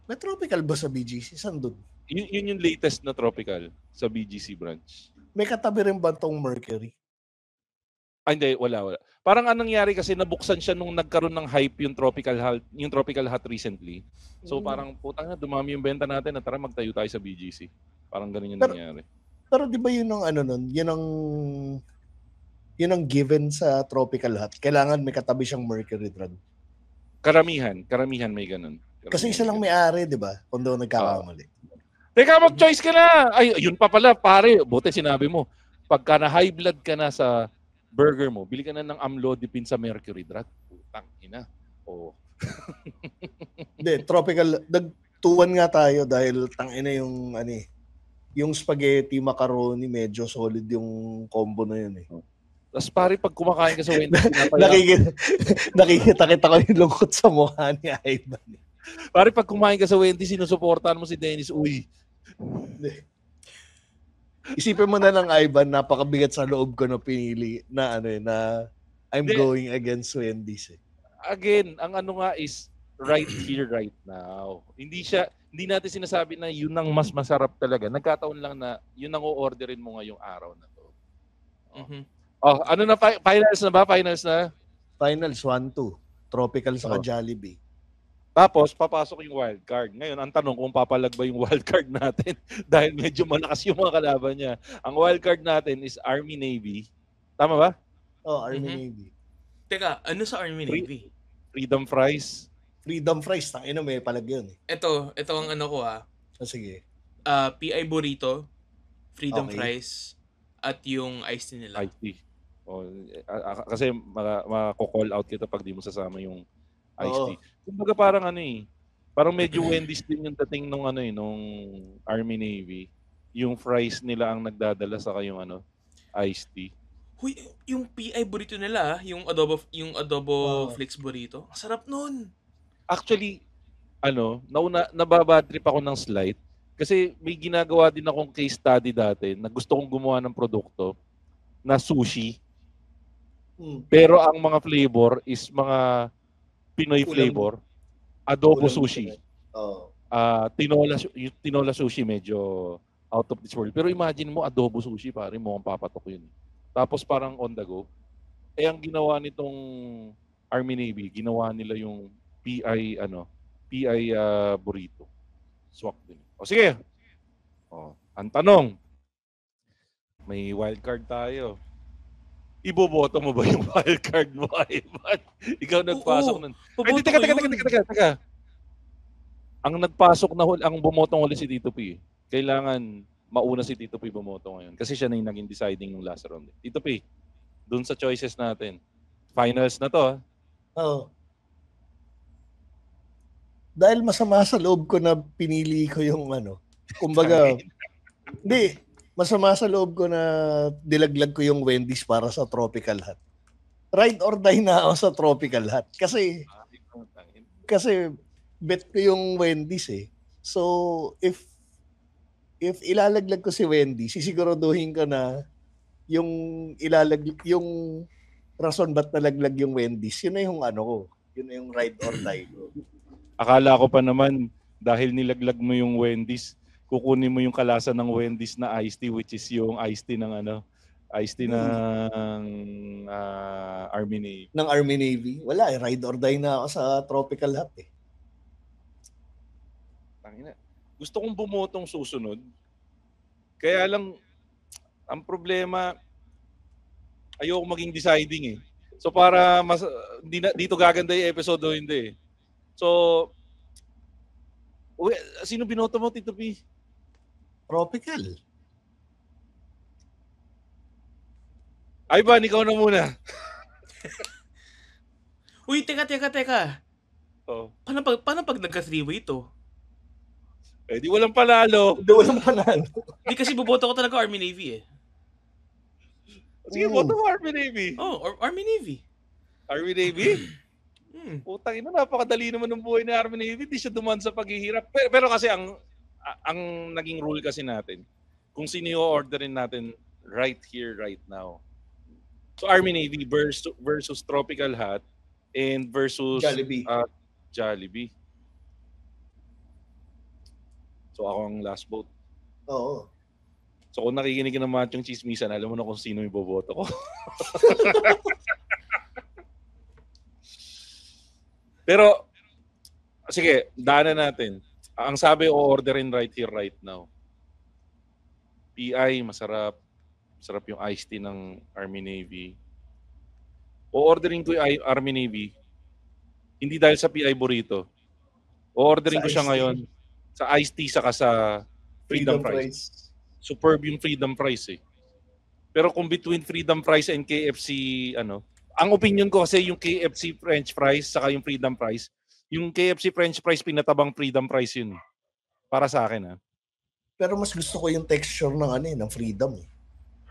May tropical ba sa BGC? Saan doon? Yun yung latest na tropical sa BGC branch. May katabi rin ba tong Mercury? Hindi, wala. Parang anong nangyari kasi nabuksan siya nung nagkaroon ng hype yung Tropical Hut recently. So parang putang na dumami yung benta natin na tara magtayo tayo sa BGC. Parang ganun yung nangyari. Pero di ba yun ang nun? Yun ang Yun ang given sa tropical hot. Kailangan may katabi siyang mercury drug. Karamihan may ganun. Kasi isa lang may-ari, di ba? Kung doon nagkakamali. Teka, mag-choice ka na. Ay, yun pa pala, pare. Buti sinabi mo. Pagka na high blood ka na sa burger mo, bili ka na ng amlodipine sa mercury drug. Putang ina. Oh. Hindi, tropical. Nagtuwan nga tayo dahil tangina yung yung spaghetti, macaroni, medyo solid yung combo na yun eh. Tapos pare, pag kumakain ka sa Wendy's, nakikita kita ko yung lungkot sa mukha ni Ivan. Pare, pag kumain ka sa Wendy's, sinusuportahan mo si Dennis. Uy. Isipin mo na lang, Ivan, napakabigat sa loob ko na pinili na na I'm going against Wendy's eh. Again, ang ano nga is right here, right now. Hindi natin sinasabi na yun ang mas masarap talaga. Nagkataon lang na yun ang o-orderin mo ngayong araw na to. Oh, ano na, finals na ba? Finals na? Finals, 1-2. Tropical sa Jollibee. Tapos, papasok yung wild card. Ngayon, ang tanong kung papalag ba yung wild card natin dahil medyo malakas yung mga kalaban niya. Ang wild card natin is Army-Navy. Tama ba? Oh, Army-Navy. Teka, ano sa Army-Navy? Freedom Fries. Freedom Fries, tangina may palag yun eh. Ito ang ano ko sige. PI Burrito, Freedom Fries, at yung iced tea nila. Iced tea. Oh, kasi mako-call out kita pag di mo sasama yung iced tea. Kumbaga parang parang medyo Wendy's din yung dating nung nung Army Navy. Yung fries nila ang nagdadala sa yung iced tea. Huy, yung PI burrito nila, yung adobo flakes burrito. Ang sarap nun. Actually, nababad trip ako ng slight kasi may ginagawa din akong case study dati na gusto kong gumawa ng produkto na sushi. Pero ang mga flavor is mga Pinoy flavor. Adobo sushi. Tinola sushi medyo out of this world. Pero imagine mo adobo sushi, pare, mukhang papatok yun. Tapos parang on the go. Ang ginawa nitong Army Navy, ginawa nila yung PI burrito. Swak din. O sige. Ang tanong. May wild card tayo. Iboboto mo ba yung wild card mo, Ivan? Ikaw nagpasok nun. Ay, teka. Ang nagpasok na ang bumotong huli si Tito P. Kailangan mauna si Tito P bumoto ngayon. Kasi siya na yung naging deciding ng last round. Tito P, dun sa choices natin. Finals na to, ha? Oo. Dahil masama sa loob ko na pinili ko yung kumbaga, hindi, masama sa loob ko na dilaglag ko yung Wendy's para sa Tropical Hut. Ride or die na ako sa Tropical Hut. Kasi bet ko yung Wendy's eh. So, if ilalaglag ko si Wendy's, sisiguraduhin ko na yung rason ba't nalaglag yung Wendy's, yun na yung ko. Yun na yung ride or die ko. Akala ko pa naman, dahil nilaglag mo yung Wendy's, kukunin mo yung kalasa ng Wendy's na iced tea, which is yung iced tea ng Army Navy. Ng Army Navy? Wala eh, ride or die na ako sa Tropical Hut eh. Gusto kong bumotong susunod. Kaya lang, ang problema, ayoko maging deciding eh. So para dito gaganda yung episode o hindi eh. So, sino binoto mo, Tito P? Tropical. Ivan, ikaw na muna. Uy, teka. Oh. Paano pag nagka-three-way ito? Eh, di walang panalo. Di kasi buboto ko talaga Army Navy eh. Sige, boto mo Army Navy. Army Navy. Army Navy? Putang ina, napakadali naman ng buhay ni Army Navy. Di siya duman sa paghihirap. Pero kasi ang naging rule kasi natin, kung sino yung orderin natin right here, right now. So Army Navy versus Tropical Hut and versus Jollibee. So ako ang last vote. Oo. So kung nakikinig ka ng Machong Chismisan, alam mo na kung sino yung boboto ko. Pero, sige, daanan natin. Ang sabi, o-orderin right here, right now. PI, masarap. Masarap yung iced tea ng Army Navy. o-ordering ko yung Army Navy, hindi dahil sa PI Burrito. O-ordering ko siya ngayon sa iced tea saka sa Freedom Fries. Superb yung Freedom Fries eh. Pero kung between Freedom Fries and KFC, ang opinion ko kasi yung KFC French Fries saka yung Freedom Fries, yung KFC French Fries pinatabang Freedom Fries yun. Para sa akin Pero mas gusto ko yung texture ng Freedom.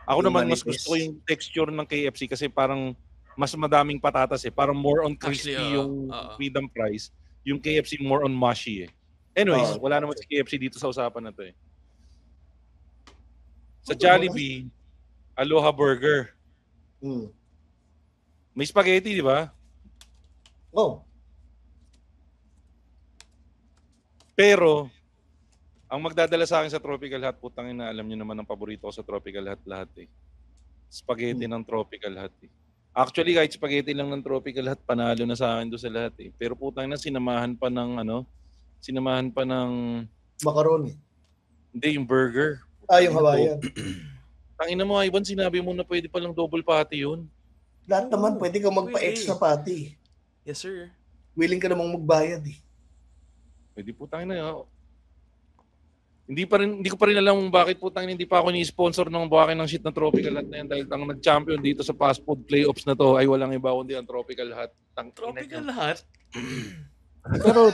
Ako yung naman manifest. mas gusto ko yung texture ng KFC kasi parang mas madaming patatas eh. Parang more on crispy yung Freedom Fries. Yung KFC more on mushy eh. Anyways, wala naman si KFC dito sa usapan na to eh. Sa Jollibee, Aloha Burger. May spaghetti, di ba? Oh. Pero, ang magdadala sa akin sa Tropical Hut, putang ina, alam nyo naman ang paborito ko sa Tropical Hut lahat eh. Spaghetti ng Tropical Hut eh. Actually, kahit spaghetti lang ng Tropical Hut, panalo na sa akin doon sa lahat eh. Pero putang ina, sinamahan pa ng Macaroni. Hindi, yung burger. Yung Hawaiian. Tangina mo, Ivan, sinabi mo na pwede palang double patty yun. Lahat naman, pwede kang magpa-extra patty. Yes, sir. Willing ka namang magbayad eh. Pwede putang ina. Hindi ko pa rin alam bakit putang ina hindi pa ako ni-sponsor ng buwakin ng shit na Tropical Hut na yan dahil ang nag-champion dito sa fast food playoffs na to ay walang iba kundi ang Tropical Hut. Tropical Hut? Pero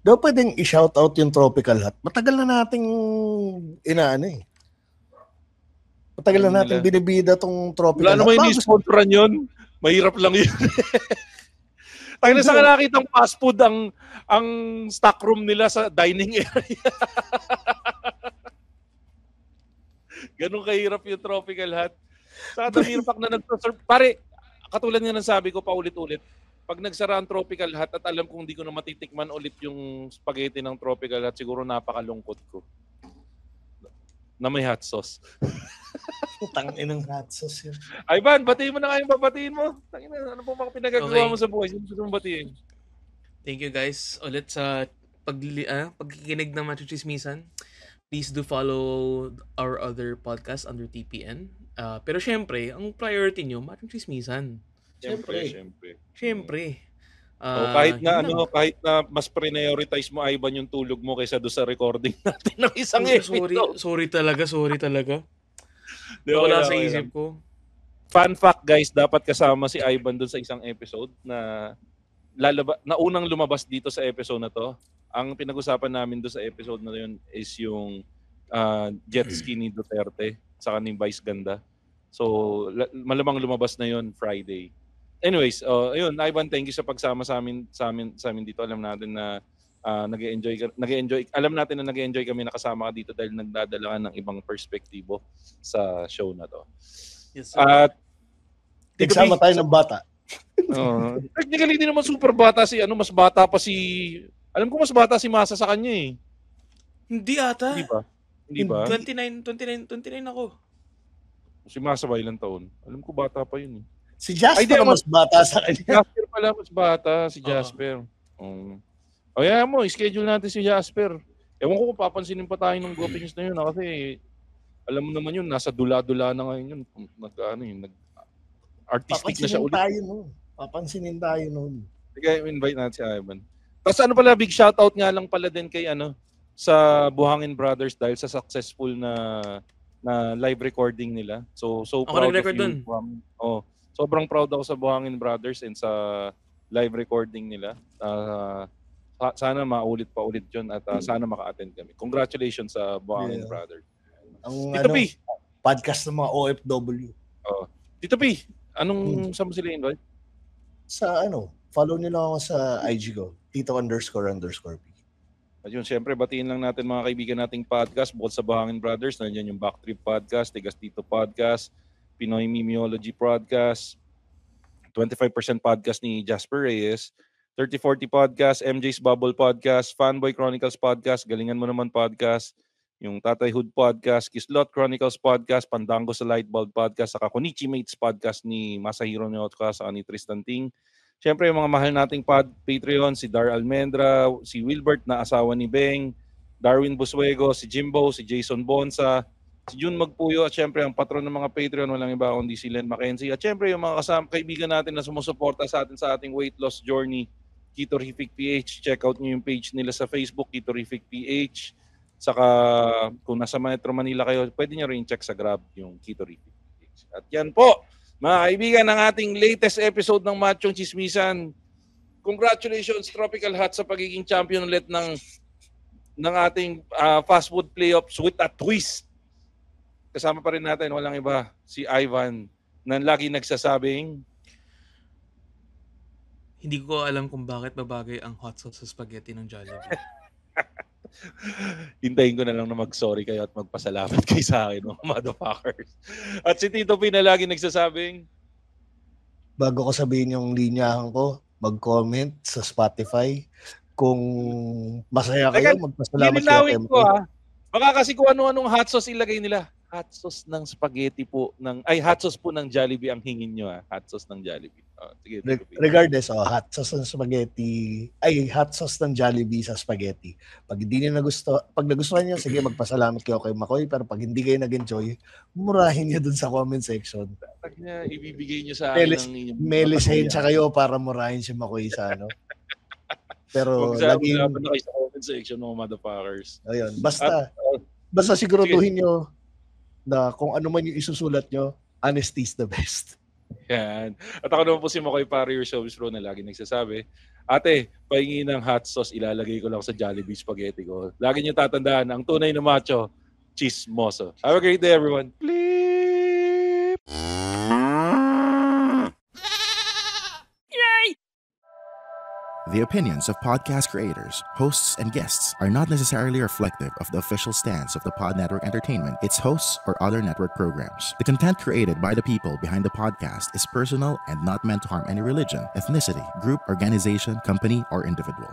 daw pwedeng i-shoutout yung Tropical Hut. Matagal na nating inaano eh. Matagal na nating binibida tong Tropical Hut. Wala naman ni-sponsoran yun. Mahirap lang yun. Tayo na sa nakakitang fast food ang stock room nila sa dining area. Ganun kahirap yung Tropical Hut. Sa Damirpak na nagsaserve. Pare, katulad nga ng sabi ko paulit-ulit, pag nagsara ang Tropical Hut at alam kong hindi ko na matitikman ulit yung spaghetti ng Tropical Hut, siguro napakalungkot ko. Na may hot sauce. Tangin ng hot sauce yun. Ivan, batiin mo na kayong babatiin mo. Tangin na, ano po mga pinagagawa mo sa buhay? Sino gusto mong batiin? Thank you guys ulit sa pagkikinig ng Machuchismisan. Please do follow our other podcast under TPN. Pero syempre, ang priority nyo, Machuchismisan. Syempre. Kahit na mas prioritize mo Ivan yung tulog mo kaysa do sa recording natin ng isang episode. Sorry talaga. Diba, wala sa isip ko. Fun fact guys, dapat kasama si Ivan doon sa isang episode na unang lumabas dito sa episode na to. Ang pinag-usapan namin doon sa episode na yun is yung jet ski ni Duterte sa kaning Vice Ganda. So malamang lumabas na yun Friday. Anyways, ayun, Ivan, thank you sa pagsama sa amin dito. Alam natin na nag-enjoy. Alam natin na nag-enjoy kami nakasama ka dito dahil nagdadala ka ng ibang perspektibo sa show na to. Yes, sir. At Nagsama tayo ng bata. Technically, hindi naman super bata mas bata pa si... Alam ko mas bata si Masa sa kanya eh. Hindi ata. Hindi ba? 29 ako. Si Masa ba ilang taon? Alam ko bata pa yun eh. Si Jasper mas bata sa kanya. Jasper pala mas bata, si Jasper. Yeah mo, schedule natin si Jasper. Ewan ko kung papansinin pa tayo ng Gopings na yun kasi alam mo naman yun, nasa dula-dula na ngayon yun. Artistic na siya ulit. Papansinin tayo nun. Sige, invite natin si Ivan. Tapos big shoutout nga lang pala din kay sa Buhangin Brothers dahil sa successful na live recording nila. So proud of you. Sobrang proud ako sa Buhangin Brothers and sa live recording nila. Sana maulit pa ulit yun at sana maka-attend kami. Congratulations sa Buhangin Brothers. Ang Tito P, podcast ng mga OFW. Tito P, saan mo sila invite? Sa follow nyo lang ako sa IG ko, Tito__P. At yun, syempre, batiin lang natin mga kaibigan nating podcast, bukod sa Buhangin Brothers, nandiyan yung Backtrip Podcast, Tigas Tito Podcast, Pinoy Memeology Podcast, 25% Podcast ni Jasper Reyes, 3040 Podcast, MJ's Bubble Podcast, Fanboy Chronicles Podcast, Galingan Mo Naman Podcast, yung Tatay Hood Podcast, Kislot Chronicles Podcast, Pandango sa Lightbulb Podcast, saka Konichi Mates Podcast ni Masahiro Nyotka, saka ni Tristan Ting. Siyempre, yung mga mahal nating Patreon, si Dar Almendra, si Wilbert na asawa ni Beng, Darwin Buswego, si Jimbo, si Jason Bonsa, si June Magpuyo, at syempre ang patron ng mga Patreon, walang iba kundi si Len Mackenzie. At syempre yung mga kaibigan natin na sumusuporta sa ating weight loss journey, Ketorific PH. Check out nyo yung page nila sa Facebook, Ketorific PH. Saka kung nasa Metro Manila kayo, pwede nyo rin check sa Grab yung Ketorific PH. At yan po, mga kaibigan, ng ating latest episode ng Machong Chismisan. Congratulations, Tropical Hut, sa pagiging champion ulit ng ating fast food playoffs with a twist. Kasama pa rin natin, walang iba, si Ivan, na lagi nagsasabing, hindi ko alam kung bakit babagay ang hot sauce sa spaghetti ng Jollibee. hintayin ko na lang na mag-sorry kayo at magpasalamat kayo sa akin, mga motherfuckers. At si Tito P na lagi nagsasabing, bago ko sabihin yung linyahan ko, mag-comment sa Spotify. Kung masaya kayo, magpasalamat kayo. Baka kasi kung ano-anong hot sauce ilagay nila. Hot sauce ng spaghetti po hot sauce po ng Jollibee ang hingin nyo, ha. Hot sauce ng Jollibee. Sige, regardless, hot sauce ng spaghetti, hot sauce ng Jollibee sa spaghetti. Pag hindi niyo pag nagustuhan niyo, sige, magpasalamat kayo kay Makoy, pero pag hindi kayo nag-enjoy, murahin niyo dun sa comment section. Pag ibibigay niyo sa akin ng inyong may lisensya kayo para murahin si Makoy sa ano. Pero lagi na kayo sa comment section, mga motherfuckers. Ayun, basta siguraduhin niyo na kung ano man yung isusulat nyo, honesty is the best. Yan. At ako naman po si Makoy Pare, your showbiz bro, na lagi nagsasabi, ate, pahingi ng hot sauce, ilalagay ko lang sa Jollibee spaghetti ko. Lagi niyo tatandaan, ang tunay na macho, chismoso. Have a great day, everyone. Bleep! The opinions of podcast creators, hosts, and guests are not necessarily reflective of the official stance of the Pod Network Entertainment, its hosts, or other network programs. The content created by the people behind the podcast is personal and not meant to harm any religion, ethnicity, group, organization, company, or individual.